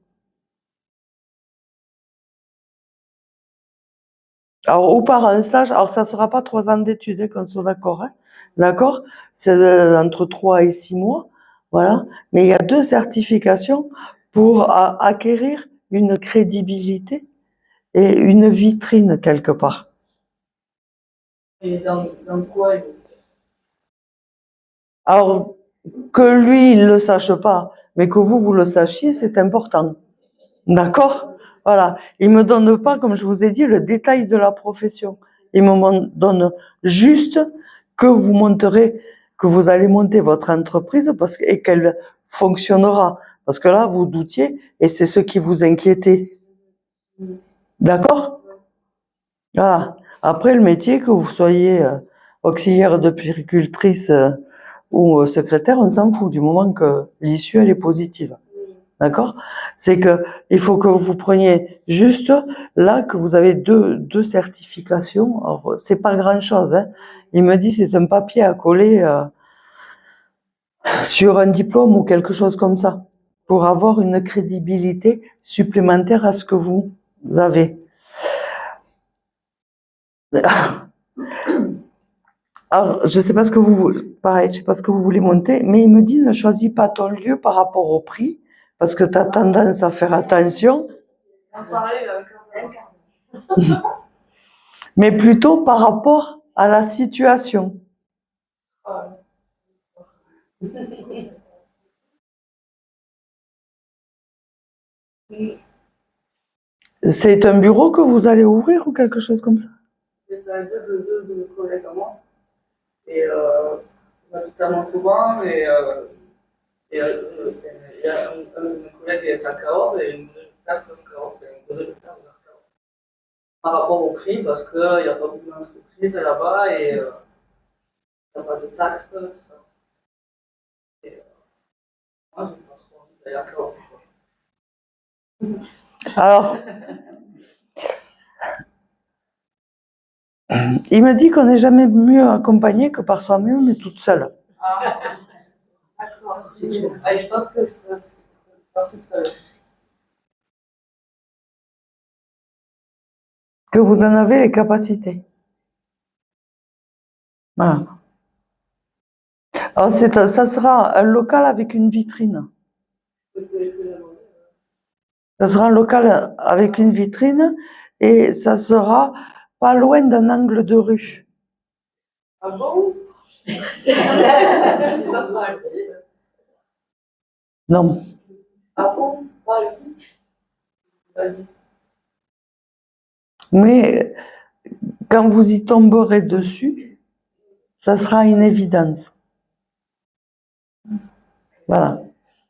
Alors, ou par un stage, alors ça ne sera pas 3 ans d'études, hein, qu'on soit d'accord, hein, d'accord? C'est entre 3 et 6 mois, voilà. Mais il y a 2 certifications pour acquérir une crédibilité et une vitrine quelque part. Et dans quoi il Alors, que lui, il ne le sache pas, mais que vous le sachiez, c'est important. D'accord? Voilà. Il me donne pas, comme je vous ai dit, le détail de la profession. Il me donne juste que vous allez monter votre entreprise et qu'elle fonctionnera. Parce que là, vous doutiez et c'est ce qui vous inquiétait. D'accord? Voilà. Après, le métier, que vous soyez auxiliaire de puéricultrice ou secrétaire, on s'en fout du moment que l'issue, elle est positive. D'accord? C'est que il faut que vous preniez juste là que vous avez deux certifications. Alors, c'est pas grand-chose, hein. Il me dit c'est un papier à coller sur un diplôme ou quelque chose comme ça pour avoir une crédibilité supplémentaire à ce que vous avez. Alors, je sais pas ce que vous, pareil, je sais pas ce que vous voulez monter, mais il me dit ne choisis pas ton lieu par rapport au prix, parce que tu as tendance à faire attention, On parlait un quart mais plutôt par rapport à la situation. d'heure. C'est un bureau que vous allez ouvrir ou quelque chose comme ça? Et c'est deux collègues à moi. Et on a totalement souvent. Et il y a un de mes collègues qui est à Cahors et une personne à Cahors. Par rapport au prix, parce qu'il n'y a pas beaucoup d'entreprises là-bas et il n'y a pas de taxes, tout ça. Et moi, je pense qu'on est à Cahors. Alors, il me dit qu'on n'est jamais mieux accompagné que par soi-même, mais toute seule. Ah, d'accord. Ah, je pense que je ne pas tout seul. Que vous en avez les capacités. Voilà. Alors, ça sera un local avec une vitrine. Ça sera un local avec une vitrine et ça sera pas loin d'un angle de rue. Ah bon? Ça sera un peu. Non. Ah bon? Pas le coup. Vas-y. Mais quand vous y tomberez dessus, ça sera une évidence. Voilà.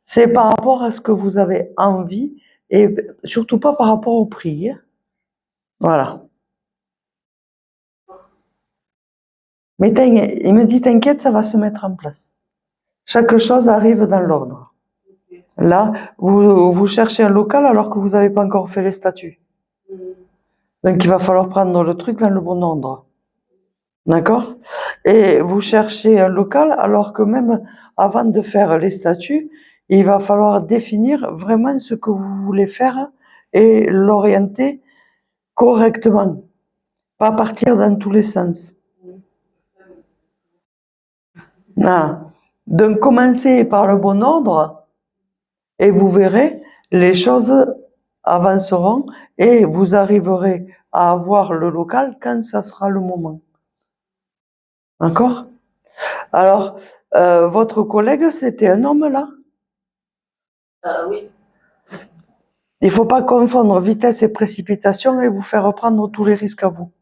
C'est par rapport à ce que vous avez envie et surtout pas par rapport au prix. Voilà. Mais il me dit t'inquiète, ça va se mettre en place. Chaque chose arrive dans l'ordre. Là, vous cherchez un local alors que vous n'avez pas encore fait les statuts. Donc il va falloir prendre le truc dans le bon ordre. D'accord? Et vous cherchez un local alors que même avant de faire les statuts, il va falloir définir vraiment ce que vous voulez faire et l'orienter correctement. Pas partir dans tous les sens. Ah. Donc commencez par le bon ordre et vous verrez, les choses avanceront et vous arriverez à avoir le local quand ça sera le moment. D'accord? Alors, votre collègue, c'était un homme là? Oui. Il ne faut pas confondre vitesse et précipitation et vous faire prendre tous les risques à vous.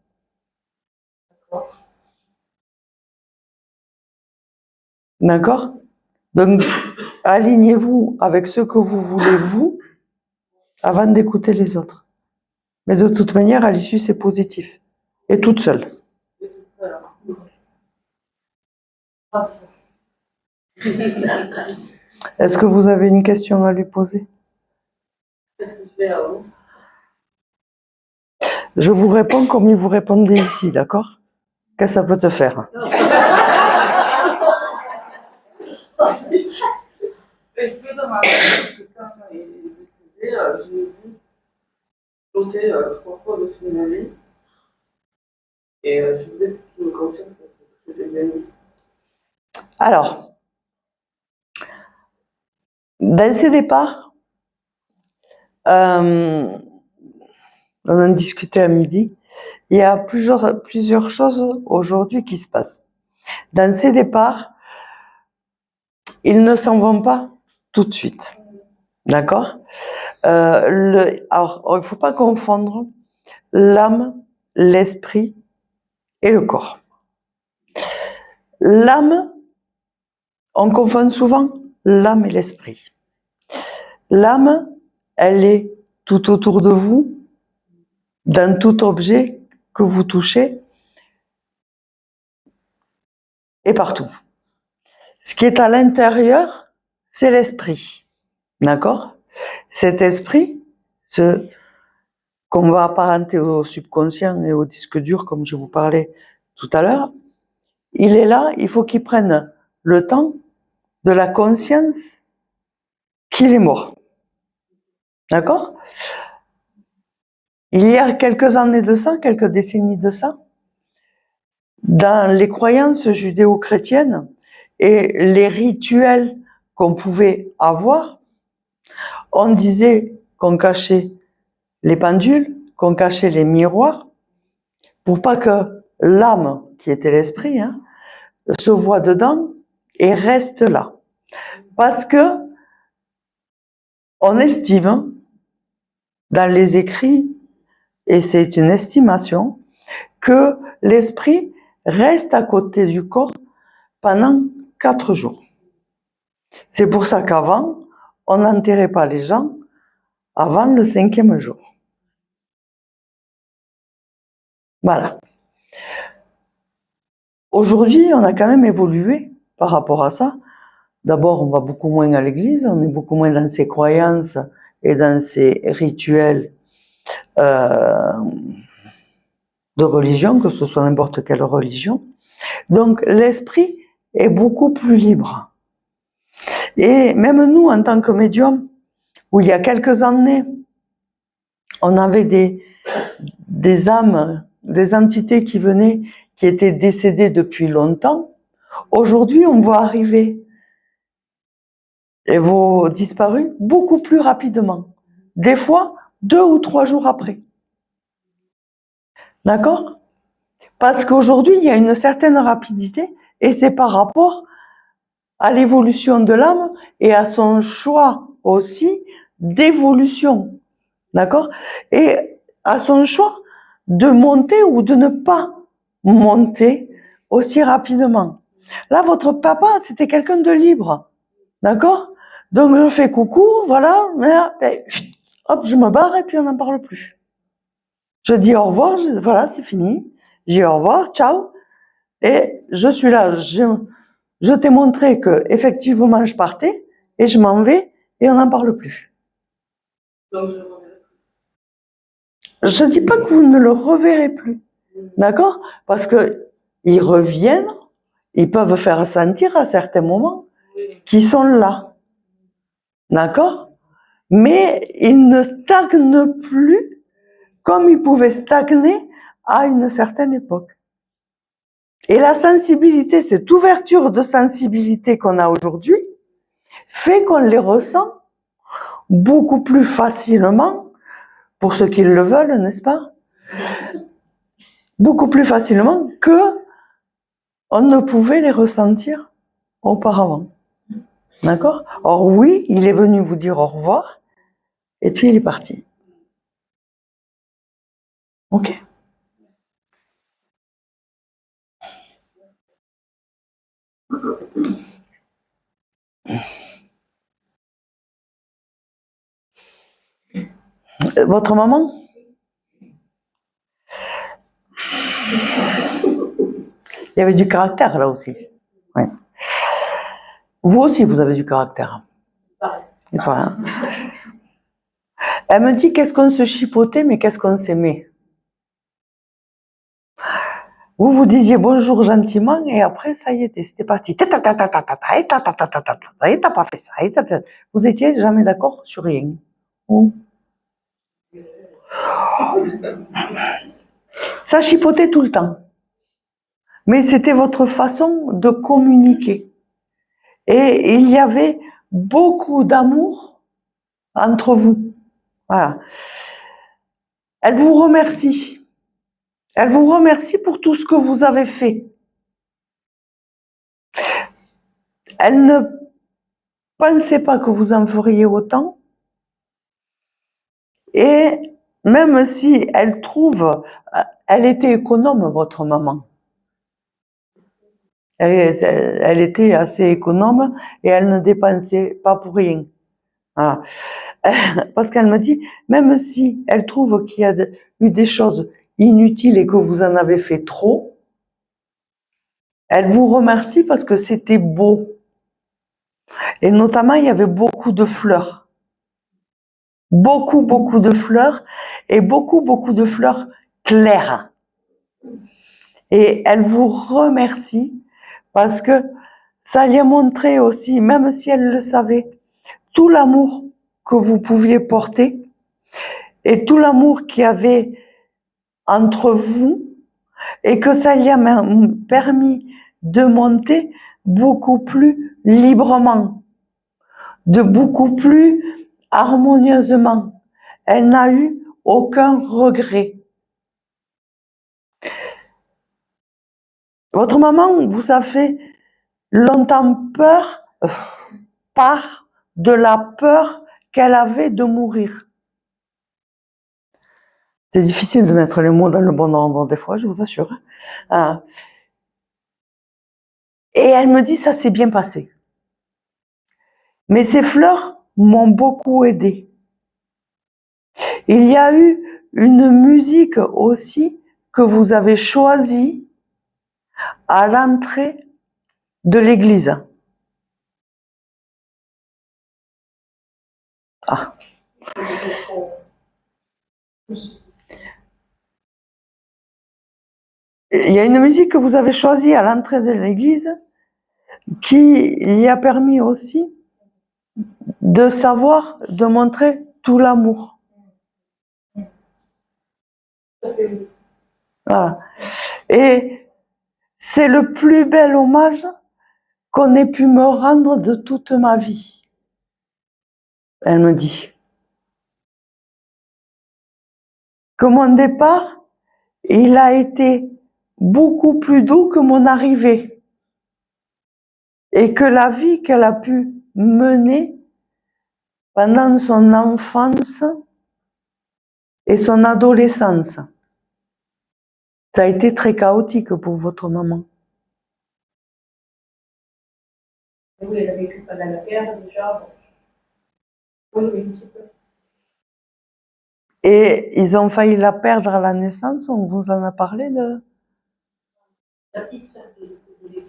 D'accord? Donc, alignez-vous avec ce que vous voulez, vous, avant d'écouter les autres. Mais de toute manière, à l'issue, c'est positif. Et toute seule. Est-ce que vous avez une question à lui poser? Qu'est-ce que je fais avant? Je vous réponds comme il vous répondait ici, d'accord? Qu'est-ce que ça peut te faire? Et je peux demander, parce que quand il est décédé, je l'ai vu sauter 3 fois dessus de ma vie. Et je voulais que tu me confirmes que c'était bien lui. Alors, dans ces départs, on en discutait à midi, il y a plusieurs choses aujourd'hui qui se passent. Dans ces départs, ils ne s'en vont pas tout de suite. D'accord? Alors, il ne faut pas confondre l'âme, l'esprit et le corps. L'âme, on confond souvent l'âme et l'esprit. L'âme, elle est tout autour de vous, dans tout objet que vous touchez et partout. Ce qui est à l'intérieur, c'est l'esprit. D'accord? cet esprit, qu'on va apparenter au subconscient et au disque dur, comme je vous parlais tout à l'heure, il est là, il faut qu'il prenne le temps de la conscience qu'il est mort. D'accord? Il y a quelques années de ça, quelques décennies de ça, dans les croyances judéo-chrétiennes et les rituels qu'on pouvait avoir, on disait qu'on cachait les pendules, qu'on cachait les miroirs, pour pas que l'âme, qui était l'esprit, se voit dedans et reste là. Parce que on estime, dans les écrits, et c'est une estimation, que l'esprit reste à côté du corps pendant 4 jours. C'est pour ça qu'avant, on n'enterrait pas les gens avant le 5e jour. Voilà. Aujourd'hui, on a quand même évolué par rapport à ça. D'abord, on va beaucoup moins à l'église, on est beaucoup moins dans ses croyances et dans ses rituels de religion, que ce soit n'importe quelle religion. Donc, l'esprit est beaucoup plus libre. Et même nous, en tant que médium, où il y a quelques années, on avait des âmes, des entités qui venaient, qui étaient décédées depuis longtemps, aujourd'hui, on voit arriver vos disparus beaucoup plus rapidement. Des fois, 2 ou 3 jours après. D'accord? Parce qu'aujourd'hui, il y a une certaine rapidité et c'est par rapport à l'évolution de l'âme et à son choix aussi d'évolution. D'accord? Et à son choix de monter ou de ne pas monter aussi rapidement. Là, votre papa, c'était quelqu'un de libre. D'accord? Donc, je fais coucou, voilà, hop, je me barre et puis on n'en parle plus. Je dis au revoir, voilà, c'est fini. Je dis au revoir, ciao. Et je suis là, je t'ai montré que effectivement je partais et je m'en vais et on n'en parle plus. Donc, je reviens. Je dis pas que vous ne le reverrez plus, d'accord? Parce que ils reviennent, ils peuvent faire sentir à certains moments qu'ils sont là, d'accord? Mais ils ne stagnent plus comme ils pouvaient stagner à une certaine époque. Et la sensibilité, cette ouverture de sensibilité qu'on a aujourd'hui, fait qu'on les ressent beaucoup plus facilement, pour ceux qui le veulent, n'est-ce pas? Beaucoup plus facilement que on ne pouvait les ressentir auparavant. D'accord? Or oui, il est venu vous dire au revoir, et puis il est parti. Ok? Votre maman? Il y avait du caractère là aussi. Ouais. Vous aussi, vous avez du caractère. Et pas, hein. Elle me dit qu'est-ce qu'on se chipotait, mais qu'est-ce qu'on s'aimait. Vous vous disiez bonjour gentiment et après ça y était, c'était parti. Et t'as pas fait ça. Vous étiez jamais d'accord sur rien. Ça chipotait tout le temps. Mais c'était votre façon de communiquer. Et il y avait beaucoup d'amour entre vous. Voilà. Elle vous remercie. Elle vous remercie pour tout ce que vous avez fait. Elle ne pensait pas que vous en feriez autant. Et même si elle trouve, elle était économe, votre maman. Elle était assez économe et elle ne dépensait pas pour rien. Voilà. Parce qu'elle me dit, même si elle trouve qu'il y a eu des choses inutiles et que vous en avez fait trop, elle vous remercie parce que c'était beau. Et notamment, il y avait beaucoup de fleurs. beaucoup, beaucoup de fleurs et beaucoup, beaucoup de fleurs claires. Et elle vous remercie parce que ça lui a montré aussi, même si elle le savait, tout l'amour que vous pouviez porter et tout l'amour qu'il y avait entre vous et que ça lui a permis de monter beaucoup plus librement, de beaucoup plus harmonieusement. Elle n'a eu aucun regret. Votre maman vous a fait longtemps part de la peur qu'elle avait de mourir. C'est difficile de mettre les mots dans le bon ordre des fois, je vous assure. Et elle me dit, ça s'est bien passé. Mais ces fleurs m'ont beaucoup aidé. Il y a eu une musique aussi que vous avez choisie à l'entrée de l'église. Ah. Il y a une musique que vous avez choisie à l'entrée de l'église qui lui a permis aussi de savoir, de montrer tout l'amour. Voilà. Et c'est le plus bel hommage qu'on ait pu me rendre de toute ma vie. Elle me dit que mon départ, il a été beaucoup plus doux que mon arrivée. Et que la vie qu'elle a pu mener pendant son enfance et son adolescence, ça a été très chaotique pour votre maman. Oui, elle a vécu pendant la guerre déjà. Oui, un petit peu. Et ils ont failli la perdre à la naissance, on vous en a parlé de... Sa petite sœur de l'église.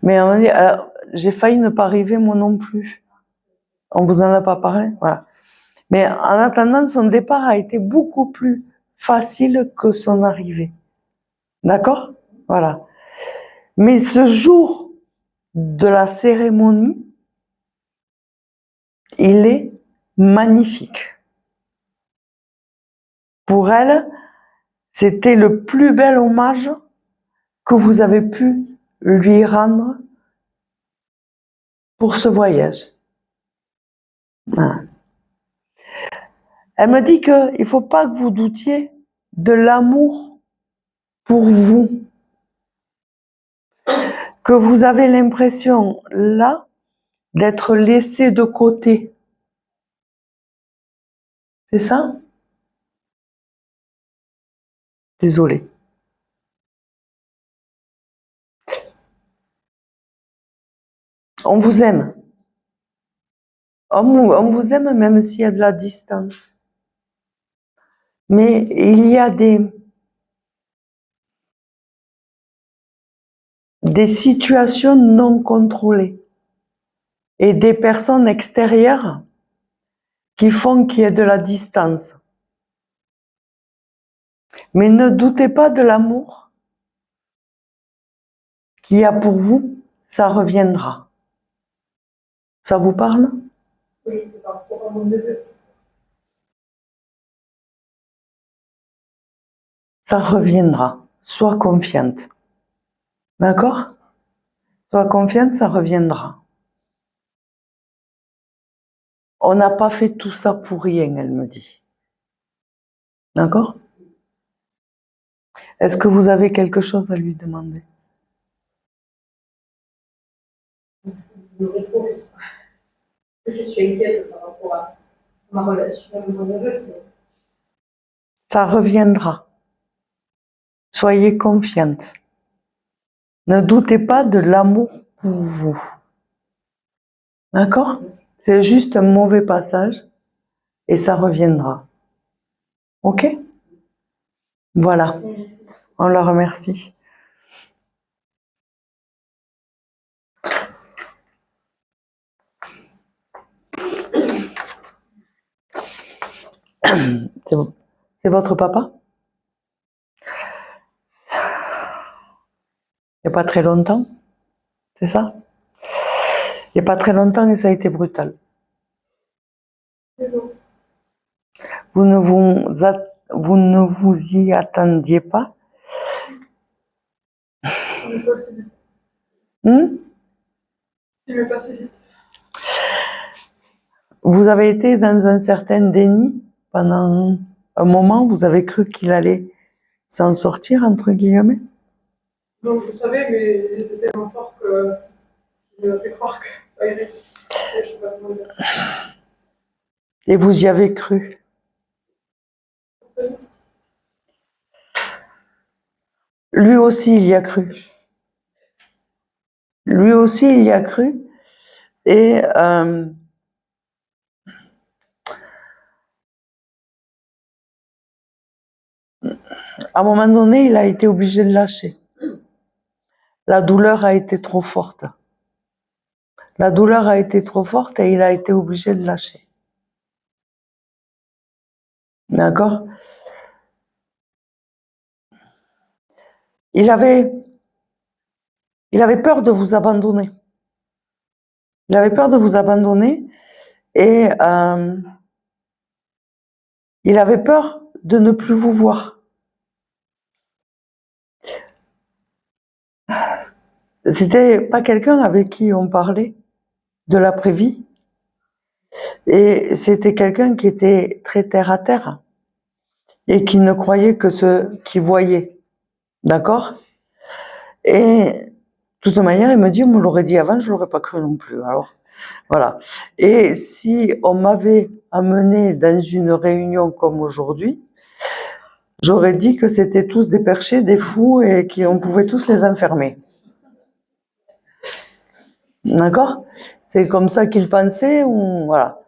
Mais on dit, j'ai failli ne pas arriver moi non plus. On vous en a pas parlé, voilà. Mais en attendant, son départ a été beaucoup plus facile que son arrivée. D'accord? Voilà. Mais ce jour de la cérémonie, il est magnifique. Pour elle, c'était le plus bel hommage que vous avez pu lui rendre pour ce voyage. Voilà. Elle me dit qu'il ne faut pas que vous doutiez de l'amour pour vous, que vous avez l'impression là d'être laissé de côté. C'est ça? Désolée. On vous aime. On vous aime même s'il y a de la distance. Mais il y a des situations non contrôlées et des personnes extérieures qui font qu'il y ait de la distance. Mais ne doutez pas de l'amour qu'il y a pour vous, ça reviendra. Ça vous parle? Oui, c'est par rapport à mon neveu. Ça reviendra. Sois confiante. D'accord? Sois confiante, ça reviendra. On n'a pas fait tout ça pour rien, elle me dit. D'accord? Est-ce que vous avez quelque chose à lui demander? Je me retrouve, je suis inquiète par rapport à ma relation avec mon neveu. Ça reviendra. Soyez confiante. Ne doutez pas de l'amour pour vous. D'accord? C'est juste un mauvais passage et ça reviendra. Ok? Voilà. On la remercie. C'est votre papa? Il n'y a pas très longtemps? C'est ça? Il n'y a pas très longtemps et ça a été brutal. Vous ne vous y attendiez pas? Vous avez été dans un certain déni pendant un moment, vous avez cru qu'il allait s'en sortir, entre guillemets? Donc, vous savez, mais il était tellement fort que il m'a fait croire que ça irait. Je sais pas comment dire. Et vous y avez cru? Lui aussi, il y a cru. Lui aussi, il y a cru. Et à un moment donné, il a été obligé de lâcher. La douleur a été trop forte. La douleur a été trop forte et il a été obligé de lâcher. D'accord? Il avait peur de vous abandonner. Il avait peur de vous abandonner et il avait peur de ne plus vous voir. C'était pas quelqu'un avec qui on parlait de l'après-vie. Et c'était quelqu'un qui était très terre à terre et qui ne croyait que ce qu'il voyait. D'accord? Et de toute manière, il me dit, on me l'aurait dit avant, je l'aurais pas cru non plus. Alors, voilà. Et si on m'avait amené dans une réunion comme aujourd'hui, j'aurais dit que c'était tous des perchés, des fous et qu'on pouvait tous les enfermer. D'accord? C'est comme ça qu'il pensait, ou voilà.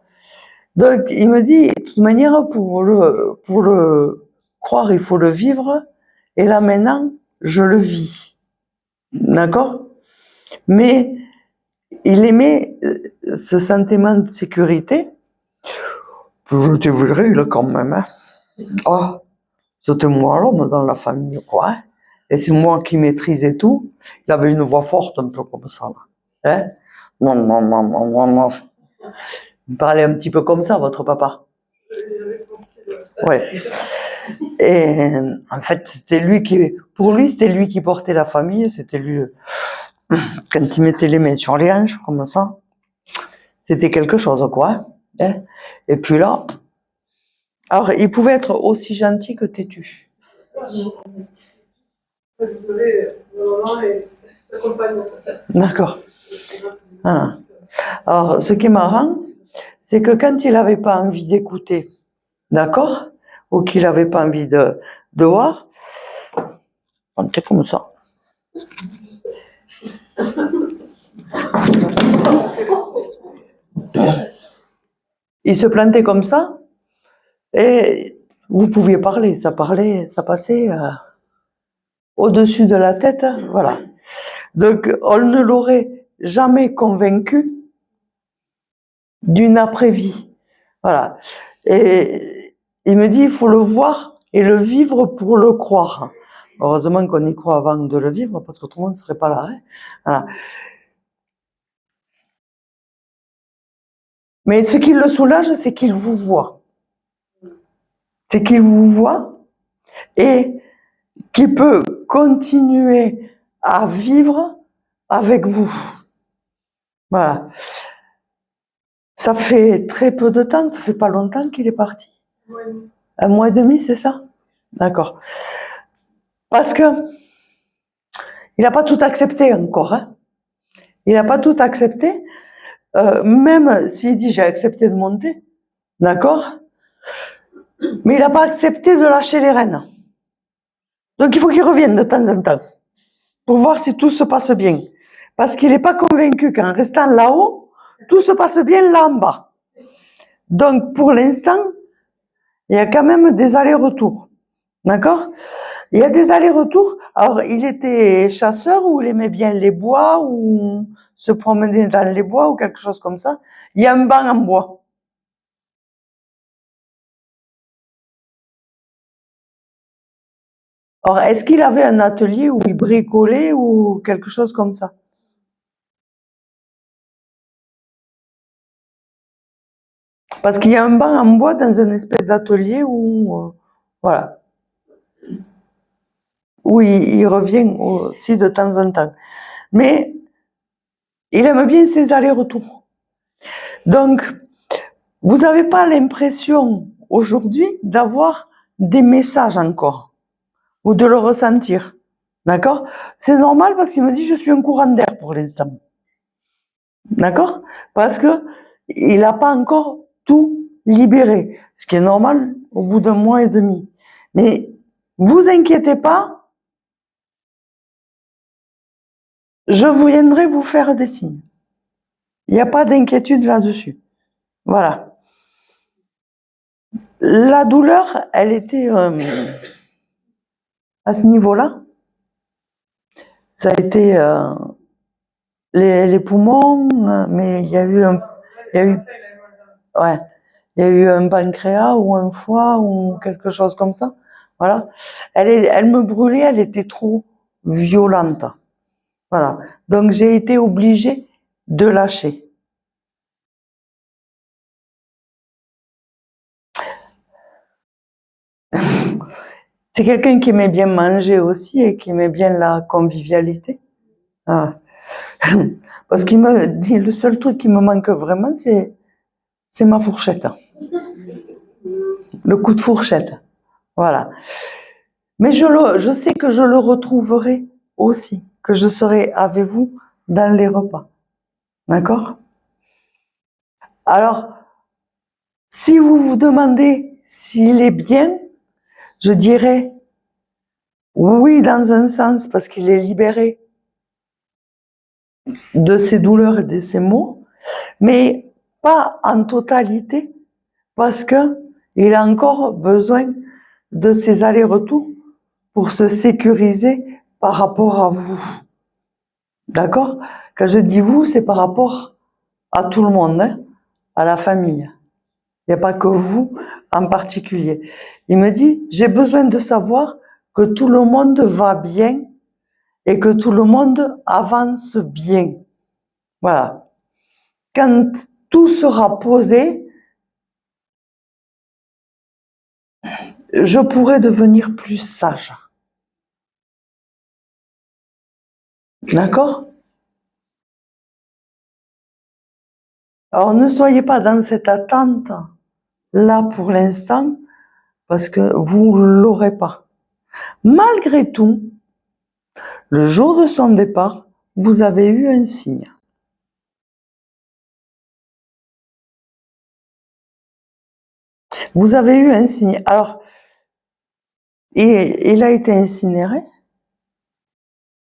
Donc, il me dit, de toute manière, pour le croire, il faut le vivre. Et là, maintenant, je le vis. D'accord? Mais il aimait ce sentiment de sécurité. Je te verrai, là, quand même. Hein. Ah, c'était moi l'homme dans la famille, quoi. Hein. Et c'est moi qui maîtrisais tout. Il avait une voix forte, un peu comme ça, là. Hein? Non, non, non, non, non, non. Il parlait un petit peu comme ça, votre papa. Ouais. Et en fait, pour lui, c'était lui qui portait la famille, c'était lui, quand il mettait les mains sur les hanches, comme ça, c'était quelque chose, quoi. Hein. Et puis là, alors, il pouvait être aussi gentil que têtu. D'accord. Voilà. Alors, ce qui est marrant, c'est que quand il n'avait pas envie d'écouter, d'accord, ou qu'il n'avait pas envie de voir, on était comme ça. Il se plantait comme ça, et vous pouviez parler, ça passait au-dessus de la tête, voilà. Donc, on ne l'aurait jamais convaincu d'une après-vie. Voilà. Et il me dit, il faut le voir et le vivre pour le croire. Heureusement qu'on y croit avant de le vivre, parce qu'autrement on ne serait pas là. Hein. Voilà. Mais ce qui le soulage, c'est qu'il vous voit. C'est qu'il vous voit et qu'il peut continuer à vivre avec vous. Voilà. Ça fait très peu de temps, ça fait pas longtemps qu'il est parti. Oui. 1 mois et demi, c'est ça? D'accord. Parce que il n'a pas tout accepté encore. Hein. Il n'a pas tout accepté. Même s'il dit j'ai accepté de monter, d'accord? Mais il n'a pas accepté de lâcher les rênes. Donc il faut qu'il revienne de temps en temps pour voir si tout se passe bien. Parce qu'il n'est pas convaincu qu'en restant là-haut, tout se passe bien là en bas. Donc pour l'instant, il y a quand même des allers-retours. D'accord? Il y a des allers-retours. Alors, il était chasseur ou il aimait bien les bois ou se promener dans les bois ou quelque chose comme ça. Il y a un banc en bois. Or, est-ce qu'il avait un atelier où il bricolait ou quelque chose comme ça? Parce qu'il y a un banc en bois dans une espèce d'atelier où, voilà, où il revient aussi de temps en temps. Mais il aime bien ses allers-retours. Donc, vous n'avez pas l'impression aujourd'hui d'avoir des messages encore ou de le ressentir. D'accord? C'est normal parce qu'il me dit je suis un courant d'air pour l'instant. D'accord? Parce que il n'a pas encore tout libéré, ce qui est normal au bout d'un mois et demi. Mais vous inquiétez pas, je viendrai vous faire des signes. Il n'y a pas d'inquiétude là-dessus. Voilà. La douleur, elle était à ce niveau-là. Ça a été les poumons, mais il y a eu un pancréas ou un foie ou quelque chose comme ça. Voilà. Elle me brûlait, elle était trop violente. Voilà. Donc j'ai été obligée de lâcher. C'est quelqu'un qui aimait bien manger aussi et qui aimait bien la convivialité. Ah. Parce qu'il me dit, le seul truc qui me manque vraiment, c'est ma fourchette. Le coup de fourchette. Voilà. Mais je sais que je le retrouverai aussi, que je serai avec vous dans les repas. D'accord? Alors, si vous vous demandez s'il est bien, je dirais oui dans un sens parce qu'il est libéré de ses douleurs et de ses maux, mais pas en totalité parce que il a encore besoin de ses allers-retours pour se sécuriser par rapport à vous. D'accord? Quand je dis vous, c'est par rapport à tout le monde, hein, à la famille. Il n'y a pas que vous en particulier. Il me dit, j'ai besoin de savoir que tout le monde va bien et que tout le monde avance bien. Voilà. Quand tout sera posé, je pourrai devenir plus sage. D'accord? Alors ne soyez pas dans cette attente là pour l'instant parce que vous ne l'aurez pas. Malgré tout, le jour de son départ, vous avez eu un signe. Vous avez eu un signe. Alors, il a été incinéré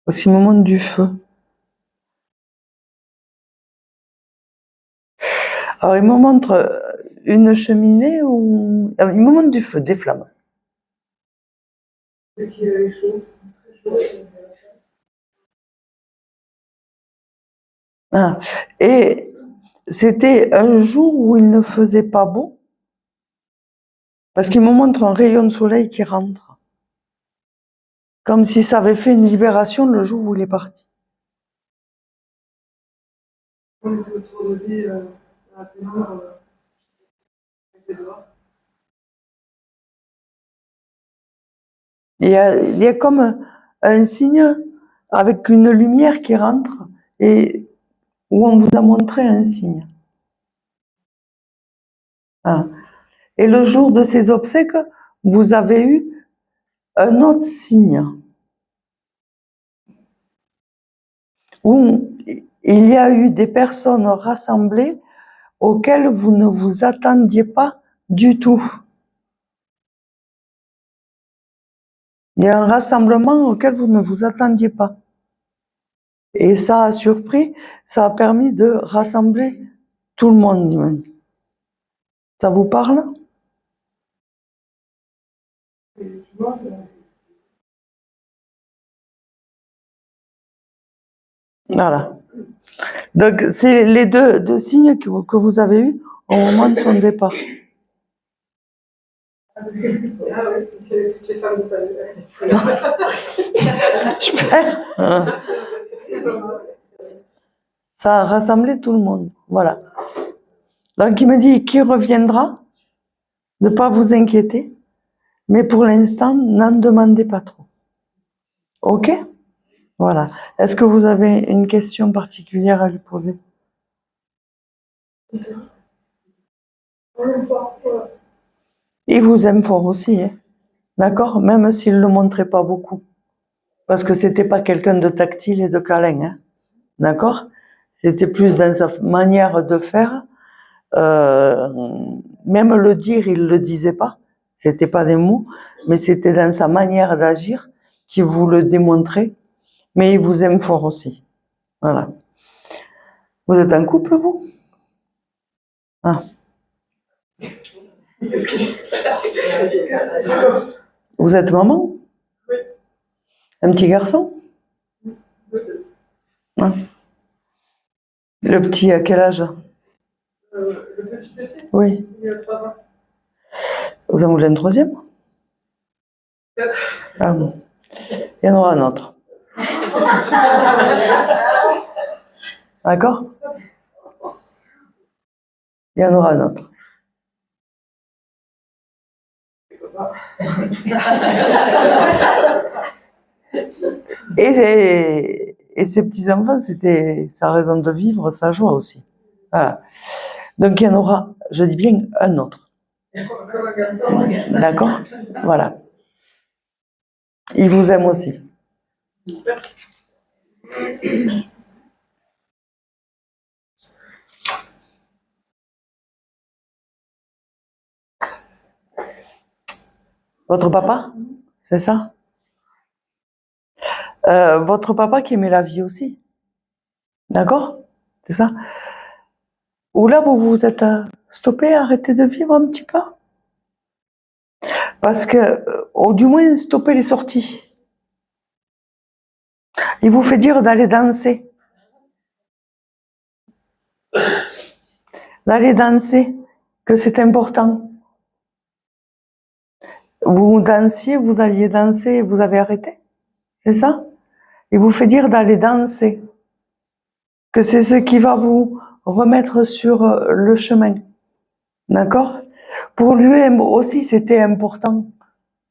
parce qu'il me montre du feu. Alors, il me montre une cheminée ou... Il me montre du feu, des flammes. Ah. Et c'était un jour où il ne faisait pas beau parce qu'il me montre un rayon de soleil qui rentre. Comme si ça avait fait une libération le jour où il est parti. On était autour de lui, à la pénombre, avec les doigts. Il y a comme un signe avec une lumière qui rentre et où on vous a montré un signe. Voilà. Et le jour de ces obsèques, vous avez eu un autre signe où il y a eu des personnes rassemblées auxquelles vous ne vous attendiez pas du tout. Il y a un rassemblement auquel vous ne vous attendiez pas. Et ça a surpris, ça a permis de rassembler tout le monde. Ça vous parle? Voilà. Donc, c'est les deux signes que vous avez eus au moment de son départ. Ah oui, toutes les femmes de sa vie. Super. Ça a rassemblé tout le monde. Voilà. Donc il me dit qu'il reviendra, ne pas vous inquiéter, mais pour l'instant, n'en demandez pas trop. Ok? Voilà. Est-ce que vous avez une question particulière à lui poser? Il vous aime fort aussi, hein? D'accord? Même s'il ne le montrait pas beaucoup. Parce que c'était pas quelqu'un de tactile et de câlin, hein? D'accord? C'était plus dans sa manière de faire. Même le dire, il le disait pas. C'était pas des mots, mais c'était dans sa manière d'agir qu'il vous le démontrait. Mais il vous aime fort aussi. Voilà. Vous êtes en couple, vous? Ah. Vous êtes maman? Oui. Un petit garçon? Ah. Le petit, à quel âge? Le petit petit, Oui. il a 3 ans. Vous en voulez un troisième? 4. Ah bon. Il y en aura un autre. D'accord? Il y en aura un autre. Et ces petits-enfants, c'était sa raison de vivre, sa joie aussi. Voilà. Donc il y en aura, je dis bien, un autre. D'accord? Voilà. Il vous aime aussi. Votre papa? C'est ça? Votre papa qui aimait la vie aussi. D'accord? C'est ça? Ou là, vous vous êtes stoppé, arrêté de vivre un petit peu? Parce que, ou du moins, stopper les sorties. Il vous fait dire d'aller danser. D'aller danser, que c'est important. Vous dansiez, vous alliez danser, vous avez arrêté. C'est ça? Il vous fait dire d'aller danser. Que c'est ce qui va vous remettre sur le chemin. D'accord? Pour lui aussi, c'était important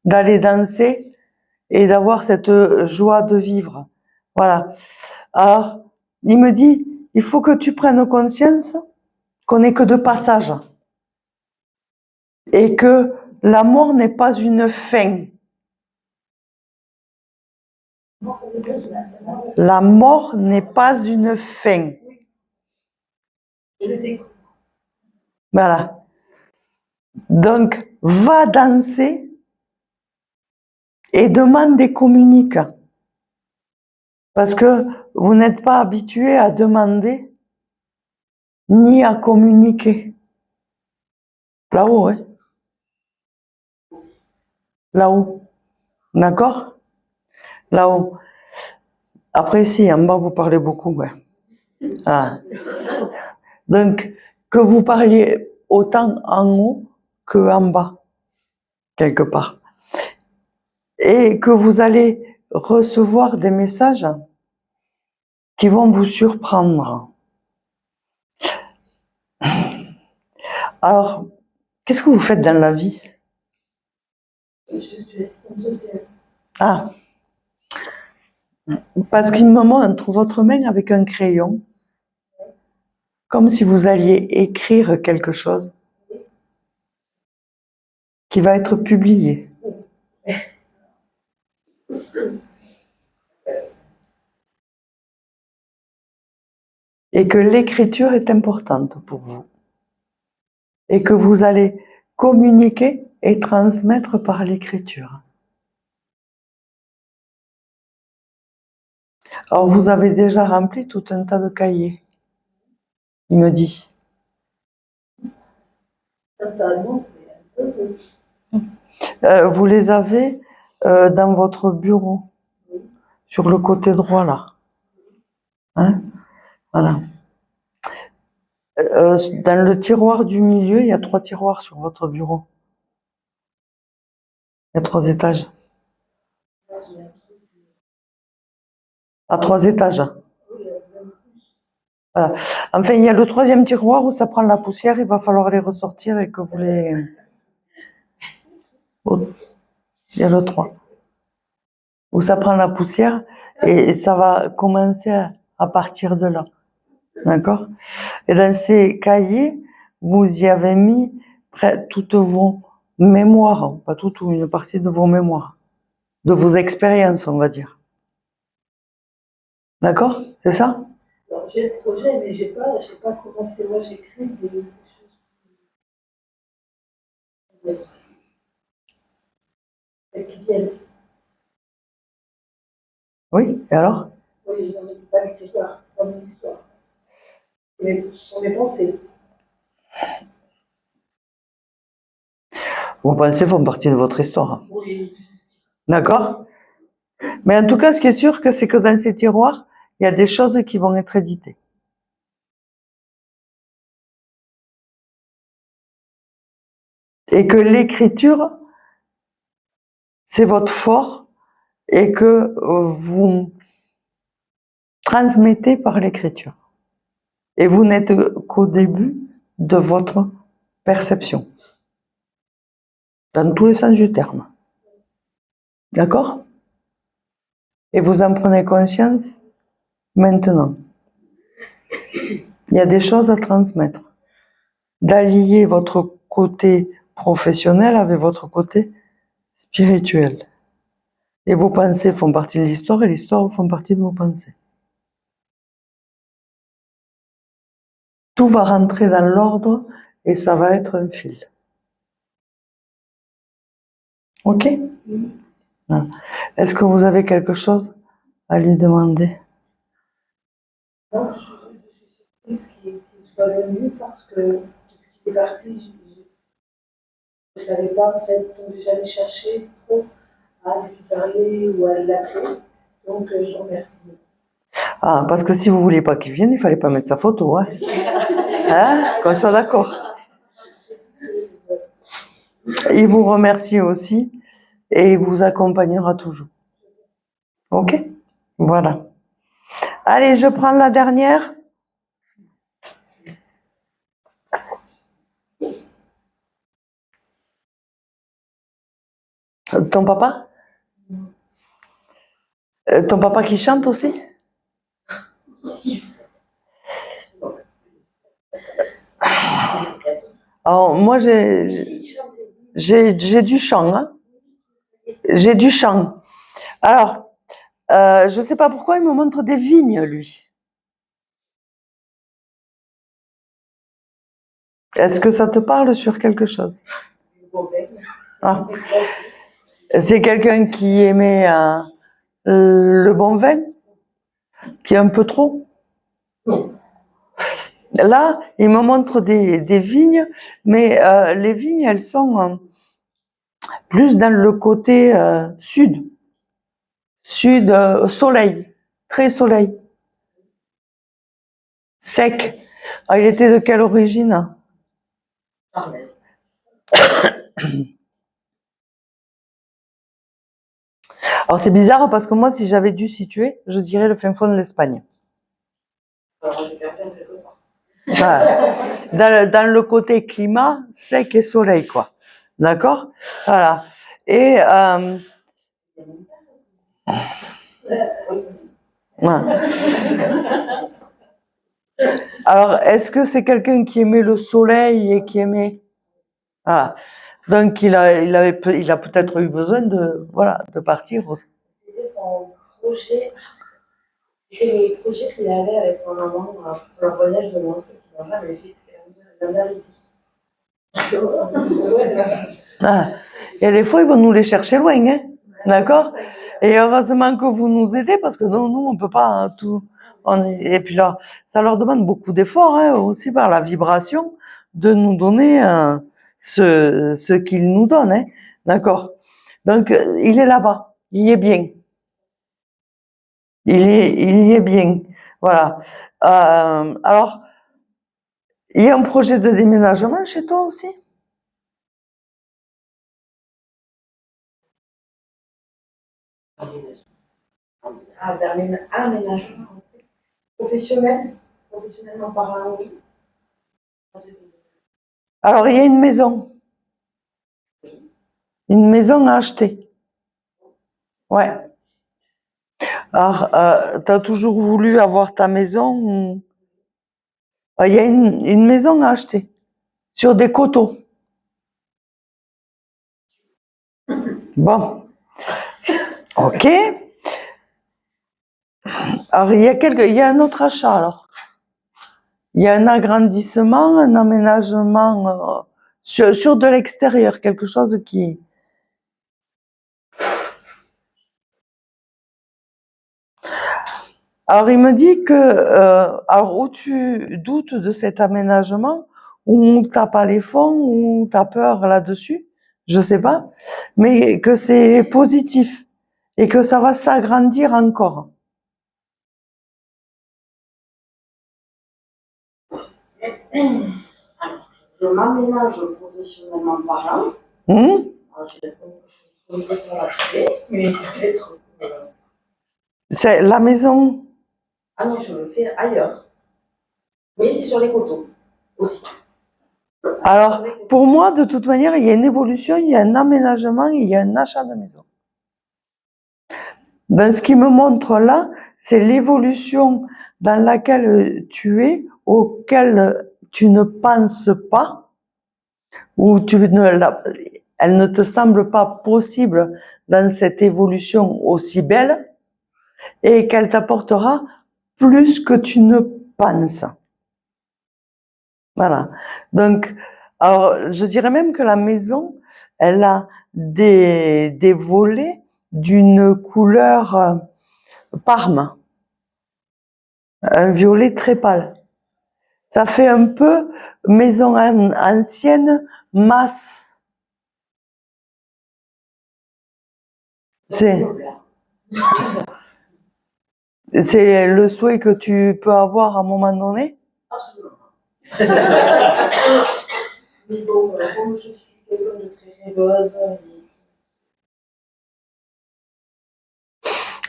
d'aller danser et d'avoir cette joie de vivre. Voilà. Alors, il me dit, il faut que tu prennes conscience qu'on n'est que de passage et que la mort n'est pas une fin. La mort n'est pas une fin. Voilà. Donc, va danser et demande et communique. Parce que vous n'êtes pas habitué à demander ni à communiquer. Là-haut, hein? Là-haut. D'accord? Là-haut. Après, ici, en bas, vous parlez beaucoup, ouais. Ah. Donc, que vous parliez autant en haut qu'en bas, quelque part. Et que vous allez recevoir des messages qui vont vous surprendre. Alors, qu'est-ce que vous faites dans la vie? Je suis assistante sociale. Ah, parce qu'il me montre votre main avec un crayon, comme si vous alliez écrire quelque chose qui va être publié. Et que l'écriture est importante pour vous. Et que vous allez communiquer et transmettre par l'écriture. Alors vous avez déjà rempli tout un tas de cahiers, il me dit. Totalement, mais un peu. Vous les avez dans votre bureau, sur le côté droit là. Hein? Voilà. Dans le tiroir du milieu, il y a 3 tiroirs sur votre bureau. Il y a 3 étages. Là, j'ai un truc. À 3 étages. Oui, même plus. Voilà. Enfin, il y a le 3e tiroir où ça prend la poussière, il va falloir les ressortir et que vous les... Oh, il y a le 3. Où ça prend la poussière et ça va commencer à partir de là. D'accord? Et dans ces cahiers, vous y avez mis toutes vos mémoires, pas toutes ou une partie de vos mémoires, de vos expériences, on va dire. D'accord? C'est ça? Alors, j'ai le projet, mais j'ai pas commencé. Moi, j'écris des choses qui viennent. Oui, et alors? Oui, non, mais c'est pas une histoire, c'est pas mon histoire. Mais ce sont mes pensées. Vos pensées font partie de votre histoire. Oui. D'accord? Mais en tout cas, ce qui est sûr, c'est que dans ces tiroirs, il y a des choses qui vont être éditées. Et que l'écriture, c'est votre fort et que vous transmettez par l'écriture. Et vous n'êtes qu'au début de votre perception. Dans tous les sens du terme. D'accord? Et vous en prenez conscience maintenant. Il y a des choses à transmettre. D'allier votre côté professionnel avec votre côté spirituel. Et vos pensées font partie de l'histoire et l'histoire font partie de vos pensées. Tout va rentrer dans l'ordre et ça va être un fil. Ok? Voilà. Est-ce que vous avez quelque chose à lui demander? Non, je suis surprise qu'il soit venu parce que depuis qu'il est parti, je ne savais pas, en fait, donc j'allais chercher trop à lui parler ou à l'appeler. Donc, je vous remercie. Ah, parce que si vous voulez pas qu'il vienne, il fallait pas mettre sa photo, hein? Hein? Qu'on soit d'accord. Il vous remercie aussi et il vous accompagnera toujours. Ok? Voilà. Allez, je prends la dernière. Ton papa? Ton papa qui chante aussi? Alors, moi, j'ai du chant. Hein? J'ai du chant. Alors, je ne sais pas pourquoi il me montre des vignes, lui. Est-ce que ça te parle sur quelque chose? Ah. C'est quelqu'un qui aimait le bon vin? Qui est un peu trop? Là, il me montre des vignes, mais les vignes, elles sont plus dans le côté sud. Sud, soleil, très soleil. Sec. Ah, il était de quelle origine? Alors c'est bizarre parce que moi, si j'avais dû situer, je dirais le fin fond de l'Espagne. Dans le côté climat, sec et soleil, quoi. D'accord? Voilà. Et ouais. Alors, est-ce que c'est quelqu'un qui aimait le soleil et qui aimait... Voilà. Donc, il a peut-être eu besoin de partir. C'était son projet. C'est les projets qu'il avait avec mon maman pour leur voyage de Lens. Mon père avait fait l'Andalousie. Ah. Et des fois, ils vont nous les chercher loin, hein? D'accord? Et heureusement que vous nous aidez parce que non, nous, on peut pas hein, tout. Et puis là, ça leur demande beaucoup d'efforts hein, aussi par la vibration de nous donner ce qu'ils nous donnent. Hein, d'accord? Donc, il est là-bas, il y est bien. Il y est bien. Voilà. Alors, il y a un projet de déménagement chez toi aussi? aménagement professionnellement parlant, oui. Alors, il y a une maison. Une maison à acheter. Ouais. Alors, tu as toujours voulu avoir ta maison ou... Il y a une maison à acheter. Sur des coteaux. Bon. Ok. Alors, il y a un autre achat, alors. Il y a un agrandissement, un aménagement sur de l'extérieur, quelque chose qui... Alors, il me dit que, alors, où tu doutes de cet aménagement, ou t'as pas les fonds, ou t'as peur là-dessus, je sais pas, mais que c'est positif, et que ça va s'agrandir encore. Je m'aménage professionnellement parlant. Alors, j'ai des pour l'acheter, mais peut-être. C'est la maison. Ah non, je le fais ailleurs. Mais c'est sur les coteaux aussi. Alors, pour moi, de toute manière, il y a une évolution, il y a un aménagement, il y a un achat de maison. Dans ce qui me montre là, c'est l'évolution dans laquelle tu es, auquel tu ne penses pas, ou elle ne te semble pas possible dans cette évolution aussi belle, et qu'elle t'apportera plus que tu ne penses. Voilà. Donc, alors, je dirais même que la maison, elle a des volets d'une couleur parme, un violet très pâle. Ça fait un peu maison ancienne, masse. C'est le souhait que tu peux avoir à un moment donné? Absolument. Mais bon, comme je suis quelqu'un de très rêveuse.